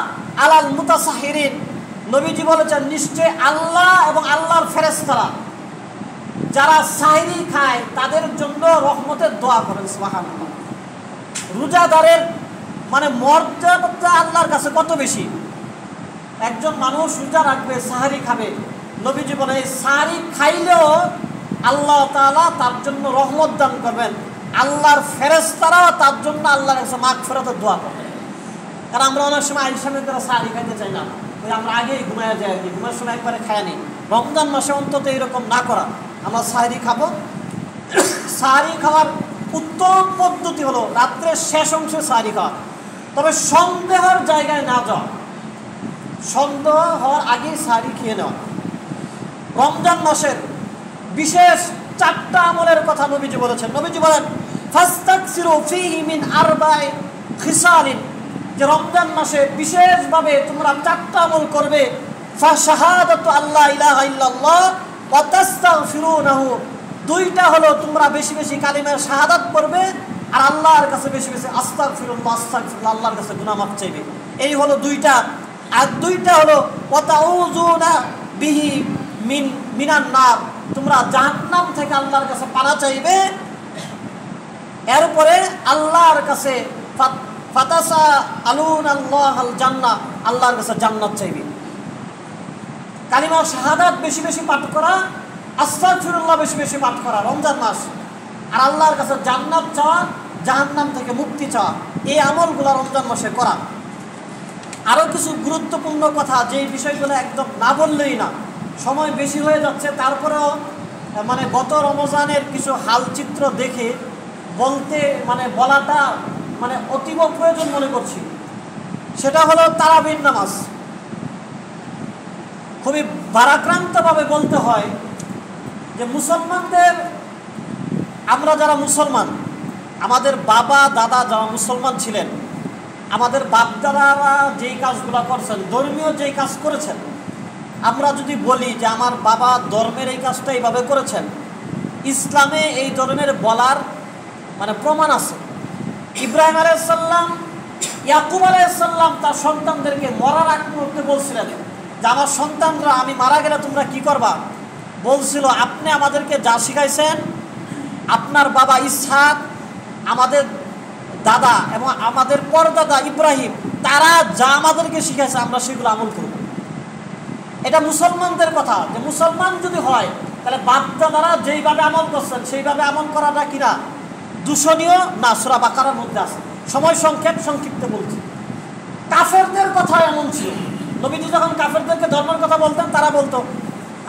আলাল মুতাসাহহিরিন, নবীজি বলেছেন নিশ্চয় আল্লাহ এবং আল্লাহর ফেরেশতারা যারা সাহরি খায় তাদের জন্য রহমতের দোয়া করেন। সুবহানাল্লাহ। রোজাদারের মানে মর্যাদা আল্লাহর কাছে কত বেশি। একজন মানুষ রোজা রাখবে, সাহরি খাবে, নবীজি বলে এই সাহরি খাইলেও আল্লাহ তাআলা তার জন্য রহমত দান করবেন, আল্লাহর ফেরেশতারাও তার জন্য আল্লাহর কাছে মাগফিরাতের দোয়া করবেন। কারণ আমরা অনেক সময় আইসামের দ্বারা সাহরি খাইতে চাই না, ওই আমরা আগেই ঘুমায় যাই, আর কি ঘুমার সময় একবারে খায় নি। রমজান মাসে অন্তত এরকম না করা, আমরা সাহরি খাবো। সাহরি খাওয়ার উত্তম পদ্ধতি হলো রাত্রের শেষ অংশে সাহরি খাওয়া, তবে সন্দেহের জায়গায় না যাওয়া, সন্দেহ হওয়ার আগেই সাহরি খেয়ে নেওয়া। রমজান মাসের বিশেষ 4টা আমলের কথা নবীজি বলেছেন। নবীজি বলেন ফাস্তাকসিরু ফীহি মিন আরবা'i খিসালিন, যে রমজান মাসে বিশেষভাবে তোমরা 4টা আমল করবে। ফাশাহাদাতু আল্লা ইলাহা ইল্লাল্লাহ ওয়া তাস্তাগফিরুনাহু, 2টা হলো তোমরা বেশি বেশি কালিমার শাহাদাত পড়বে আর আল্লাহর কাছে বেশি বেশি আস্তাগফিরুল্লাহ আস্তাগফিরুল্লাহ, আল্লাহর কাছে গুনাহ মাফ চাইবে। এই হলো 2টা। আর 2টা হলো ওয়া তাউযুনা বিহি মিনান নার, তোমরা জাহান্নাম থেকে আল্লাহর কাছে পানা চাইবে। এরপরে আল্লাহর কাছে ফাতাসা আলুনাল্লাহাল জান্নাহ, আল্লাহর কাছে জান্নাত চাইবে। কালিমা শাহাদাত বেশি বেশি পাঠ করা, আস্তাগফিরুল্লাহ বেশি বেশি পাঠ করা রমজান মাস, আর আল্লাহর কাছে জান্নাত চাওয়া, জাহান্নাম থেকে মুক্তি চাওয়া, এই আমলগুলো রমজান মাসে করা। আরও কিছু গুরুত্বপূর্ণ কথা, যেই বিষয়গুলো একদম না বললেই না, সময় বেশি হয়ে যাচ্ছে, তারপরেও মানে গত রমজানের কিছু হালচিত্র দেখে বলাটা অতীব প্রয়োজন মনে করছি। সেটা হলো তারাবির নামাজ। খুবই ভারাক্রান্তভাবে বলতে হয় যে মুসলমানদের, আমরা যারা মুসলমান, আমাদের বাবা দাদা যারা মুসলমান ছিলেন, আমাদের বাপ দাদারা যেই কাজগুলো করছেন, ধর্মীয় যেই কাজ করেছেন, আমরা যদি বলি যে আমার বাবা ধর্মের এই কাজটা এইভাবে করেছেন, ইসলামে এই ধরনের বলার প্রমাণ আছে। ইব্রাহিম আলাইহিস সালাম, ইয়াকুব আলাইহিস সালাম তার সন্তানদেরকে মরার আগ মুহূর্তে বলছিলেন যে আমার সন্তানরা আমি মারা গেলে তোমরা কি করবা? বলছিল আপনি আমাদেরকে যা শিখাইছেন, আপনার বাবা ইসহাক, আমাদের দাদা এবং আমাদের পরদাদা ইব্রাহিম, তারা যা আমাদেরকে শিখাইছে আমরা সেগুলো আমল করব। এটা মুসলমানদের কথা, যে মুসলমান যদি হয় তাহলে বাপ দাদারা যেইভাবে আমল করছেন সেইভাবে আমল করাটা কিনা দূষণীয় না। সূরা বাকারার মধ্যে আছে, সময় সংক্ষিপ্ত বলছি। কাফেরদের কথা এমন ছিল, নবীজি যখন কাফেরদেরকে ধর্মের কথা বলতেন তারা বলতো,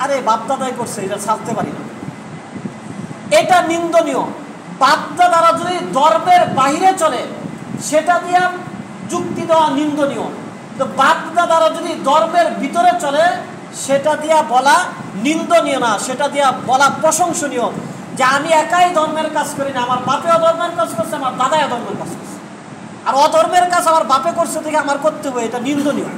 আরে বাপদাদাই করছে, এটা ছাড়তে পারি না, এটা নিন্দনীয়। বাপদাদারা যদি ধর্মের বাহিরে চলে সেটা দিয়ে যুক্তি দেওয়া নিন্দনীয়, তো বাপদাদারা যদি ধর্মের ভিতরে চলে সেটা দিয়া বলা নিন্দনীয় না, সেটা দিয়া বলা প্রশংসনীয়। যে আমি একাই ধর্মের কাজ করি না, আমার বাপেও ধর্মের কাজ করছে, আমার দাদাও ধর্মের কাজ করছে, আর অধর্মের কাজ আমার বাপে করছে থেকে আমার করতে হবে, এটা নিন্দনীয়।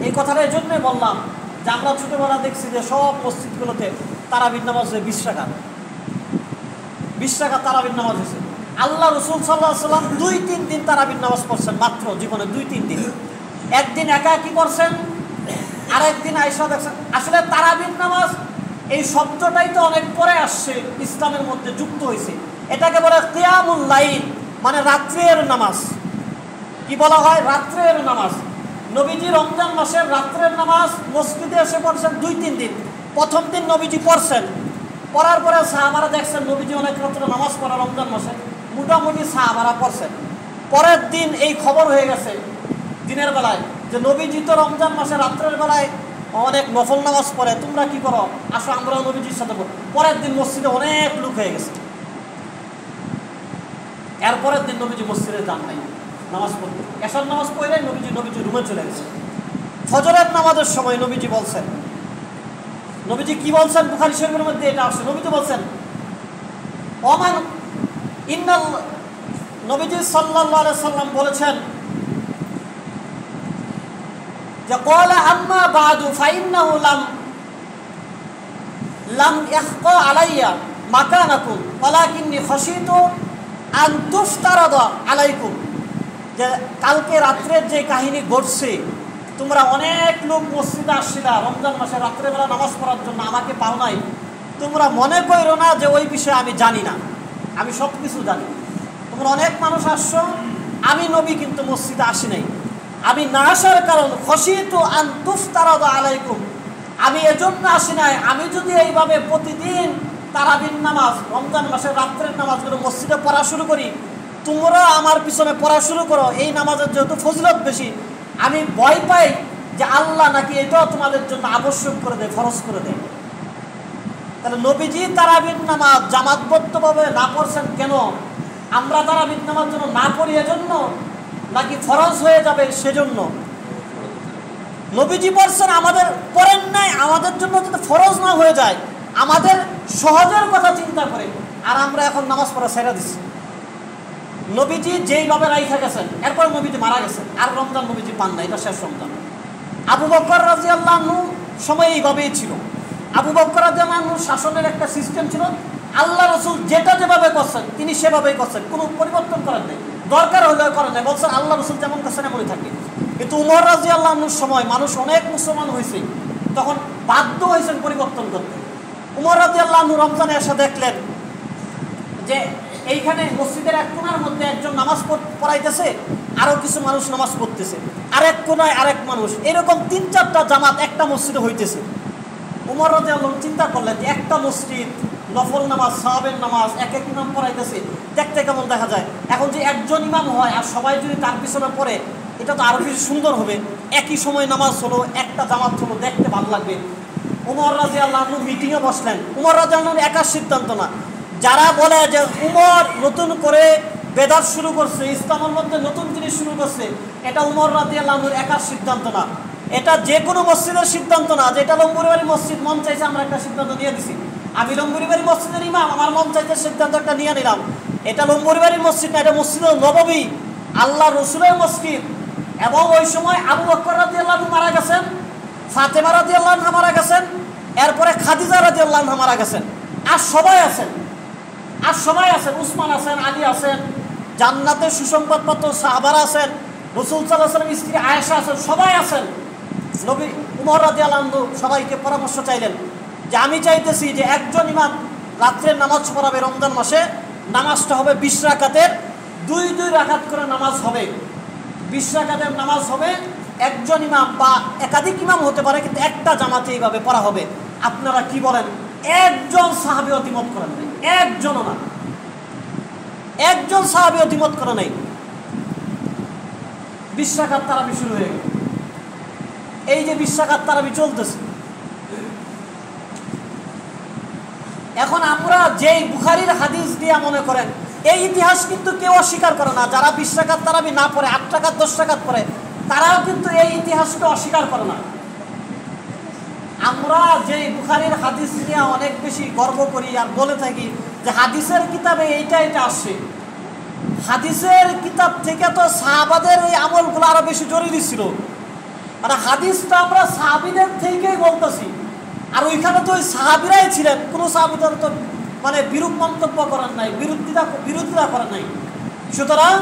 এই কথাটা এই জন্যই বললাম যে আমরা ছোটবেলা দেখছি যে সব মসজিদগুলোতে তারাবির নামাজ হয়ে 20 টাকা 20 টাকা তারাবির নামাজ হয়েছে। আল্লাহ রসুল সাল্লাল্লাহু আলাইহি ওয়াসাল্লাম 2-3 দিন তারাবির নামাজ পড়ছেন মাত্র জীবনে, 2-3 দিন। একদিন একা কি করছেন, আর একদিন আয়েশা দেখছেন। আসলে তারাবির নামাজ এই শব্দটাই তো অনেক পরে আসছে, ইসলামের মধ্যে যুক্ত হয়েছে। এটাকে বলে কিয়ামুল লাইল, মানে রাত্রের নামাজ। কি বলা হয়? রাত্রের নামাজ। নবীজি রমজান মাসের রাত্রের নামাজ মসজিদে এসে পড়ছেন 2-3 দিন। প্রথম দিন নবীজি পড়ছেন, পড়ার পরে সাহাবারা দেখছেন নবীজি অনেক রাত্রে নামাজ পড়া রমজান মাসে, মোটামুটি সাহাবারা পড়ছেন। পরের দিন এই খবর হয়ে গেছে দিনের বেলায় যে নবীজি তো রমজান মাসে রাত্রের বেলায় অনেক নফল নামাজ পড়ে, তোমরা কি করো, আসো আমরাও নবীজির সাথে পড়ি। পরের দিন মসজিদে অনেক লোক হয়ে গেছে। এরপরের দিন নবীজি মসজিদে যান নাই নামাজ পড়তে, এশার নামাজ পড়ে নবীজি রুমে চলে গেছে। ফজরের নামাজের সময় নবীজি বলছেন, নবীজি কি বলছেন, বুখারী শরীফের মধ্যে এটা আসছে। নবীজি বলছেন ওমান ইন্নাল, নবীজি সাল্লাল্লাহু আলাইহি সাল্লাম বলেছেন যে ক্বালা আম্মা বাদু ফাইন্নাহু লাম ইয়াখফা আলাইয়া মাকানাকুম ওয়ালাকিন্নী খাশিতু আন তুফতারাদা আলাইকুম। যে কালকে রাত্রের যে কাহিনী ঘটছে, তোমরা অনেক লোক মসজিদে আসছিলা রমজান মাসে রাত্রেবেলা নামাজ পড়ার জন্য, আমাকে পাও নাই, তোমরা মনে করো না যে ওই বিষয়ে আমি জানি না, আমি সব কিছু জানি। তোমরা অনেক মানুষ আসছো, আমি নবী কিন্তু মসজিদে আসি নাই। আমি না আসার কারণ খাশিতু আন তুফতারাদা আলাইকুম, আমি এজন্য আসি নাই, আমি যদি এইভাবে প্রতিদিন তারাবির নামাজ রমজান মাসের রাত্রের নামাজগুলো মসজিদে পড়া শুরু করি, তোমরা আমার পিছনে পড়া শুরু করো, এই নামাজের যেহেতু ফজিলত বেশি, আমি ভয় পাই যে আল্লাহ নাকি এটাও তোমাদের জন্য আবশ্যক করে দেয়, ফরজ করে দেয়। তাহলে নবীজি তারাবির নামাজ জামাতবদ্ধভাবে না পড়ছেন কেন? আমরা তারাবির নামাজ জন্য না পড়ি এজন্য, নাকি ফরজ হয়ে যাবে সেজন্য? নবীজি পড়ছেন, আমাদের পড়েন নাই, আমাদের জন্য যাতে ফরজ না হয়ে যায়, আমাদের সহজের কথা চিন্তা করে, আর আমরা এখন নামাজ পড়া ছেড়ে দিচ্ছি। নবীজি যেইভাবে রাইখা গেছেন, এরপর নবীজি মারা গেছেন, আর রমজান নবীজি পান না, এটা শেষ রমজান। আবু বকর রাদিয়াল্লাহু আনহু সময় এইভাবেই ছিল। আবু বকর রাদিয়াল্লাহু আনহু শাসনের একটা সিস্টেম ছিল, আল্লাহ রসুল যেটা যেভাবে করছেন তিনি সেভাবেই করছেন, কোনো পরিবর্তন করেন নাই, দরকার হলেও করেন নাই, বলছেন আল্লাহ রসুল যেমন করছেন এমনই থাকে। কিন্তু উমর রাদিয়াল্লাহু আনহুর সময় মানুষ অনেক মুসলমান হয়েছে, তখন বাধ্য হয়েছেন পরিবর্তন করতে। উমর রাদিয়াল্লাহু আনহু রমজানে এসে দেখলেন যে এইখানে মসজিদের এক কোণার মধ্যে একজন নামাজ পড়াইতেছে, আরো কিছু মানুষ নামাজ পড়তেছে, আরেক কোণায় আরেক মানুষ, এরকম 3-4টা জামাত একটা মসজিদে হইতেছে। উমর রাদিয়াল্লাহু আনহু চিন্তা করলেন যে একটা মসজিদ, নফল নামাজ, সাহাবের নামাজ, এক এক ইমাম পড়াইতেছে, দেখতে কেমন দেখা যায়। এখন যে একজন ইমাম হয় আর সবাই যদি তার পিছনে পড়ে, এটা তো আরো বেশি সুন্দর হবে। একই সময় নামাজ হলো, একটা জামাত হলো, দেখতে ভালো লাগবে। উমর রাদিয়াল্লাহু আনহু মিটিংয়ে বসলেন। উমর রাদিয়াল্লাহু আনহু একার সিদ্ধান্ত না, যারা বলে যে উমর নতুন করে বেদাত শুরু করছে, ইসলামের মধ্যে নতুন জিনিস শুরু করছে, এটা উমর রাদিয়াল্লাহু আনহুর একার সিদ্ধান্ত না, এটা যে কোনো মসজিদের সিদ্ধান্ত না। যে এটা লম্বুরিবাড়ি মসজিদ, মন চাইছে আমরা একটা সিদ্ধান্ত নিয়ে দিছি, আমি লম্বুরিবাড়ি মসজিদের ইমাম, আমার মন চাইছে সিদ্ধান্ত একটা নিয়ে নিলাম। এটা লম্বুরিবাড়ির মসজিদ না, এটা মসজিদুল নববী, আল্লাহ রসুলের মসজিদ। এবং ওই সময় আবু বকর রাদিয়াল্লাহু আনহু মারা গেছেন, ফাতেমা রাদিয়াল্লাহু আনহা মারা গেছেন, এরপরে খাদিজা রাদিয়াল্লাহু আনহা মারা গেছেন, আর সবাই আছেন, উসমান আছেন, আলী আছেন, জান্নাতের সুসংবাদপত্র সাহাবারা আছেন, রাসূল সাল্লাল্লাহু আলাইহি ওয়াসাল্লাম স্ত্রী আয়েশা আছেন, সবাই আছেন। নবী উমর রাদিয়াল্লাহু আনহু সবাইকে পরামর্শ চাইলেন যে আমি চাইতেছি যে একজন ইমাম রাত্রের নামাজ পড়াবে রমজান মাসে, নামাজটা হবে 20 রাকাতের, 2 রাকাত করে নামাজ হবে, 20 রাকাতের নামাজ হবে, একজন ইমাম বা একাধিক ইমাম হতে পারে, কিন্তু একটা জামাতে এইভাবে পড়া হবে। আপনারা কি বলেন? একজন সাহাবী দ্বিমত করেন নাই, একজনও না, একজন সাহাবী দ্বিমত করে নাই। 20 রাকাত তারাবি শুরু হয়ে গেল। এই যে 20 রাকাত তারাবি চলতেছে, এখন আমরা যেই বুখারীর হাদিস দিয়া মনে করেন, এই ইতিহাস কিন্তু কেউ অস্বীকার করে না। যারা 20 রাকাত তারাবি না পড়ে, 8 রাকাত 10 রাকাত পড়ে, তারাও কিন্তু এই ইতিহাসকে অস্বীকার করে না। আমরা যে বুখারীর হাদিস নিয়ে অনেক বেশি গর্ব করি আর বলে থাকি যে হাদিসের কিতাবে এইটা আসছে, হাদিসের কিতাব থেকে তো সাহাবাদের এই আমলগুলো আরো বেশি জরুরি ছিল। মানে হাদিসটা আমরা সাহাবীদের থেকেই বলতেছি, আর ওইখানে তো ওই সাহাবীরাই ছিলেন, কোনো সাহাবীদের তো মানে বিরূপ মন্তব্য করেন নাই, বিরোধিতা করেন নাই। সুতরাং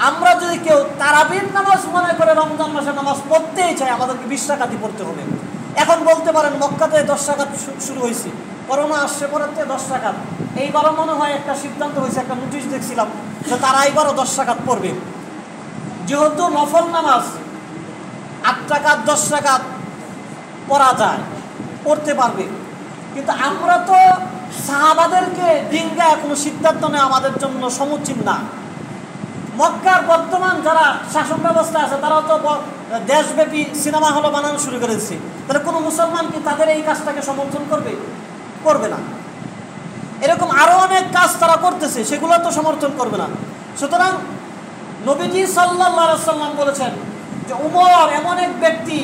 আমরা যদি কেউ তারাবির নামাজ মনে করে রমজান মাসে নামাজ পড়তেই চাই, আমাদেরকে 20 রাকাতই পড়তে হবে। এখন বলতে পারেন মক্কাতে 10 রাকাত শুরু হয়েছে, করোনা আসছে পরে 10 রাকাত। এইবারও মনে হয় একটা সিদ্ধান্ত হয়েছে, একটা নোটিশ দেখছিলাম যে তারা এইবারও 10 রাকাত পড়বে। যেহেতু নফল নামাজ 8 রাকাত 10 রাকাত পড়া যায়, পড়তে পারবে, কিন্তু আমরা তো সাহাবাদেরকে ডিঙ্গায় কোনো সিদ্ধান্ত নেওয়া আমাদের জন্য সমুচিত না। মক্কার বর্তমান যারা শাসন ব্যবস্থা আছে তারাও তো দেশব্যাপী সিনেমা হল বানানো শুরু করেছে, তাহলে কোনো মুসলমান কি তাদের এই কাজটাকে সমর্থন করবে? করবে না। এরকম আরো অনেক কাজ তারা করতেছে, সেগুলো তো সমর্থন করবে না। সুতরাং নবীজি সাল্লাল্লাহু আলাইহি ওয়াসাল্লাম বলেছেন যে উমর এমন এক ব্যক্তি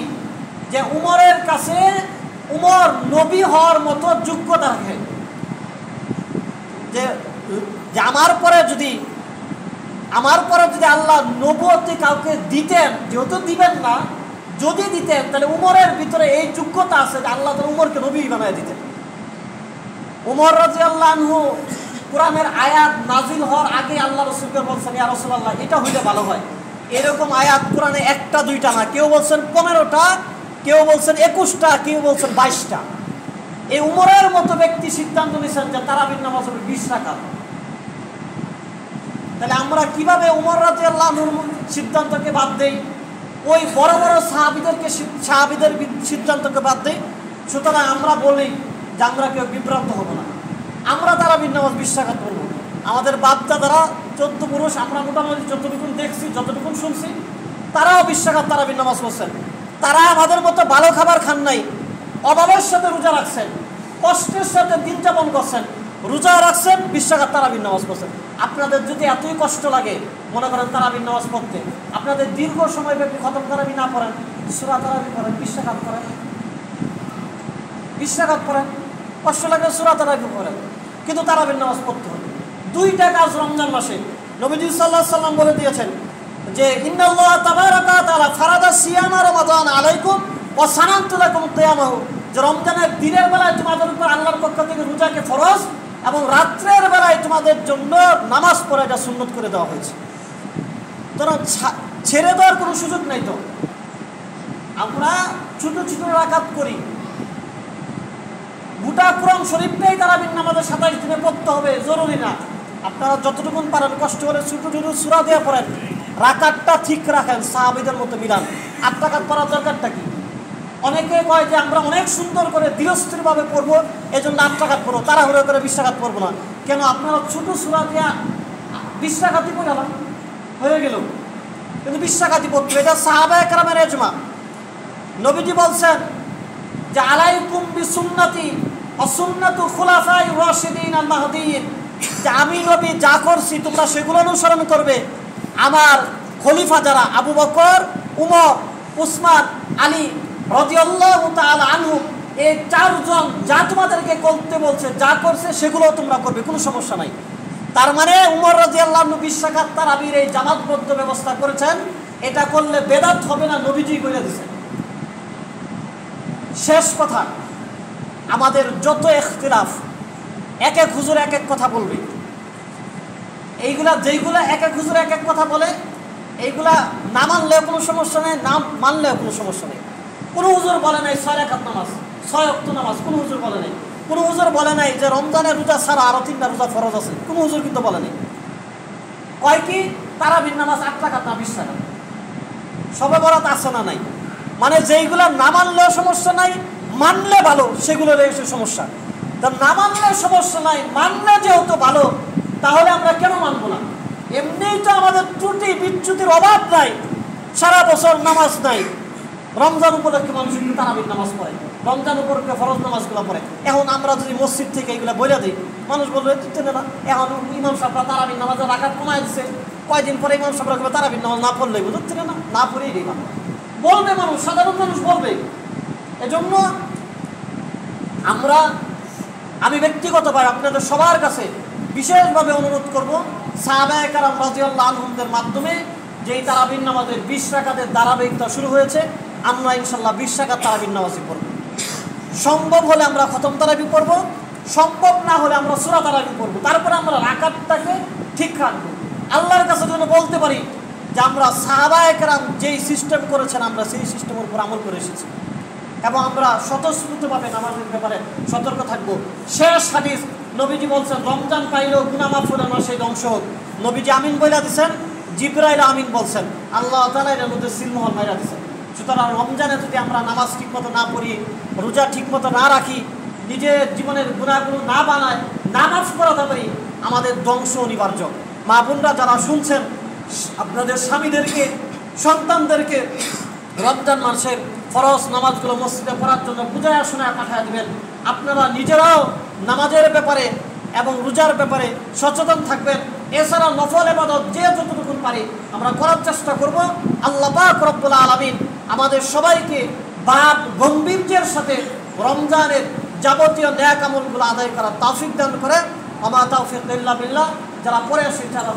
যে উমরের কাছে উমর নবী হওয়ার মতো যোগ্যতা রাখে, যে আমার পরে যদি আল্লাহ নবুয়তি কাউকে দিতেন, যেহেতু দিবেন না, যদি দিতেন তাহলে উমরের ভিতরে এই যোগ্যতা আছে যে আল্লাহ তাআলা উমরকে নবী বানায় দিতেন। উমর রাদিয়াল্লাহু আনহু কোরআনের আয়াত নাজিল হওয়ার আগে আল্লাহ রাসূলকে বলছেন, ইয়া রাসূলুল্লাহ এটা হইলে ভালো হয়। এরকম আয়াত কোরআনে একটা দুইটা না, কেউ বলছেন 15টা, কেউ বলছেন 21টা, কেউ বলছেন 22টা। এই উমরের মতো ব্যক্তি সিদ্ধান্ত নিয়েছেন যে তারাবির নামাজ হবে 20 রাকাত। তাহলে আমরা কিভাবে উমর রাদিয়াল্লাহু আনহুর সিদ্ধান্তকে বাদ দেই, ওই বড় বড় সাহাবীদের সিদ্ধান্তকে বাদ দেই? সুতরাং আমরা বলি যে আমরা কেউ বিভ্রান্ত হব না, আমরা তারাবির নামাজ 20 রাকাত পড়ব। আমাদের বাপ দাদারা 14 পুরুষ, আমরা মোটামুটি যতটুকু দেখছি, যতটুকু শুনছি, তারাও 20 রাকাত তারাবির নামাজ পড়ছেন। তারা আমাদের মতো ভালো খাবার খান নাই, অভাবের সাথে রোজা রাখছেন, কষ্টের সাথে দিন যাপন করছেন, রোজা রাখছেন, 20 রাকাত তারাবির নামাজ পড়ছেন। আপনাদের যদি এতই কষ্ট লাগে মনে করেন তারাবির নামাজ পড়তে, আপনাদের দীর্ঘ সময় ব্যাপী খতম তারাবি না পড়েন, সূরা তারাবি পড়েন, 20 রাকাত পড়েন, 20 রাকাত পড়েন, কষ্ট লাগে সূরা তারাবি পড়েন, কিন্তু তারাবির নামাজ পড়তে হবে। 2টা কাজ রমজান মাসে নবীজি সাল্লাল্লাহু আলাইহি ওয়াসাল্লাম বলে দিয়েছেন যে ইন্নাল্লাহ তাবারাকা ওয়া তাআলা ফারাদা সিয়ামা রমাদান আলাইকুম ওয়া সানানতু লাকুম কিয়ামাহু, যে রমজানের দিনের বেলায় তোমাদের উপর আল্লাহর পক্ষ থেকে রোজাকে ফরজ এবং রাত্রের বেলায় তোমাদের জন্য নামাজ পড়া এটা সুন্নত করে দেওয়া হয়েছে। তোরা ছেড়ে দেওয়ার কোনো সুযোগ নেই। তো আমরা ছোট ছোট রাকাত করি, গোটা কোরআন শরীফটাই তারাবির নামাজে 27 দিনে পড়তে হবে জরুরি না। আপনারা যতটুকু পারেন কষ্ট করে ছোট ছোট সূরা দিয়ে পড়েন, রাকাতটা ঠিক রাখেন, সাহাবীদের মতো মিলান। 8 রাকাত পড়ার দরকারটা কি? অনেকে কয় যে আমরা অনেক সুন্দর করে ধীরস্থিরভাবে পড়বো, এই জন্য 8 রাকাত পড়বো, তাড়াহুড়ো করে 20 রাকাত পড়বো না। কেন? আপনারা ছোট সূরা দিয়ে 20 রাকাতই পড়ালাম, হয়ে গেল, কিন্তু 20 রাকাতই পড়তে। এটা সাহাবায়ে কেরামের ইজমা। নবীজি বলছেন যে আলাইকুম বিসুন্নতি ওয়া সুন্নাতু খুলাফাই রাশিদিন আল মাহদিয়িন, যে আমি নবী যা করছি তোমরা সেগুলো অনুসরণ করবে। আমার খলিফা যারা আবু বকর, উমর, উসমান, আলী রাদিয়াল্লাহু তাআলা আনহু, এই 4 জন যা তোমাদেরকে করতে বলছে, যা করছে সেগুলো তোমরা করবে, কোনো সমস্যা নাই। তার মানে উমর রাদিয়াল্লাহু আনহু 20 রাকাত তারাবির এই জামাতবদ্ধ ব্যবস্থা করেছেন, এটা করলে বেদাত হবে না, নবীজি বলে দিয়েছেন। শেষ কথা, আমাদের যত ইখতিলাফ, এক এক হুজুর এক এক কথা বলবে, যেইগুলা এক এক হুজুর এক এক কথা বলে, এইগুলা না মানলেও কোনো সমস্যা নেই, না মানলেও কোনো সমস্যা নেই। কোনো হুজুর বলে নাই 6 রাকাত নামাজ, 6 ওয়াক্ত নামাজ, কোনো হুজুর বলে নাই। কোনো হুজুর বলে নাই যে রমজানের রোজা ছাড়া আরো 3টা রোজা ফরজ আছে, কোনো হুজুর কিন্তু বলে নাই। কয় কি তারাবির নামাজ 8 রাকাত না 20 রাকাত, সবে বরাত আছে না নাই। মানে যেইগুলা না মানলেও সমস্যা নাই, মানলে ভালো, সেগুলো রয়েছে সমস্যা। তা না মানলে সমস্যা নাই, মানলে যেহেতু ভালো, তাহলে আমরা কেন মানবো না? এমনিই তো আমাদের ত্রুটি বিচ্যুতির অভাব নাই, সারা বছর নামাজ নাই, রমজান উপলক্ষে মানুষ একটু তারাবির নামাজ পড়ে, রমজান উপলক্ষে ফরজ নামাজগুলো পড়ে। এখন আমরা যদি মসজিদ থেকে এগুলো বলে দিই, মানুষ বলবে না, এখন ইমাম সাহেবরা তারাবির নামাজের রাকাত কমায় দিচ্ছে, কয়দিন পরে ইমাম সাহেবরা তারাবির নামাজ না পড়লেই বুঝতে না, না পড়েই দিই বলবে মানুষ, সাধারণ মানুষ বলবে। এজন্য আমি ব্যক্তিগতভাবে আপনাদের সবার কাছে বিশেষভাবে অনুরোধ করব, সাহাবায়ে কেরাম রাদিয়াল্লাহু আনহুমদের মাধ্যমে যেই তারাবির নামাজের 20 রাকাতের ধারাবাহিকতা শুরু হয়েছে, আমরা ইনশাল্লাহ 20 রাকাত তারাবির নামাজই পড়ব। সম্ভব হলে আমরা খতম তারাবি পড়ব, সম্ভব না হলে আমরা সূরা তারাবি পড়ব। তারপরে আমরা রাকাতটাকে ঠিক রাখবো, আল্লাহর কাছে যেন বলতে পারি যে আমরা সাহাবায়ে কেরাম যেই সিস্টেম করেছেন আমরা সেই সিস্টেমের উপর আমল করে এসেছি, এবং আমরা স্বতঃস্ফূর্তভাবে নামাজের ব্যাপারে সতর্ক থাকবো। শেষ হাদিস, নবীজি বলছেন রমজান পাইলেও গুনাহ মাফ হলে আমার সেই ধ্বংস হোক। নবীজি আমিন বইলা দিচ্ছেন, জিবরাইল আমিন বলছেন, আল্লাহ তাআলা এর মধ্যে সিলমোহর মাইরা দিচ্ছেন। সুতরাং রমজানে যদি আমরা নামাজ ঠিকমতো না পড়ি, রোজা ঠিকমতো না রাখি, নিজের জীবনের গুনাহগুলো না বানায়, না মাফ করাতে পারি, আমাদের ধ্বংস অনিবার্য। মা বোনরা যারা শুনছেন, আপনাদের স্বামীদেরকে, সন্তানদেরকে রমজান মাসের ফরজ নামাজগুলো মসজিদে পড়ার জন্য বুঝায় শোনায় পাঠিয়ে দেবেন। আপনারা নিজেরাও নামাজের ব্যাপারে এবং রোজার ব্যাপারে সচেতন থাকবেন। এছাড়া নফল ইবাদত যে যতটুকু পারি আমরা করার চেষ্টা করব। আল্লাহ পাক রব্বুল আলামিন আমাদের সবাইকে বাপ গম্ভীর্যের সাথে রমজানের যাবতীয় নেক আমলগুলো আদায় করার তৌফিক দান করে। আমা তাওফিক ইল্লা বিল্লাহ। যারা পড়ে আসে তারা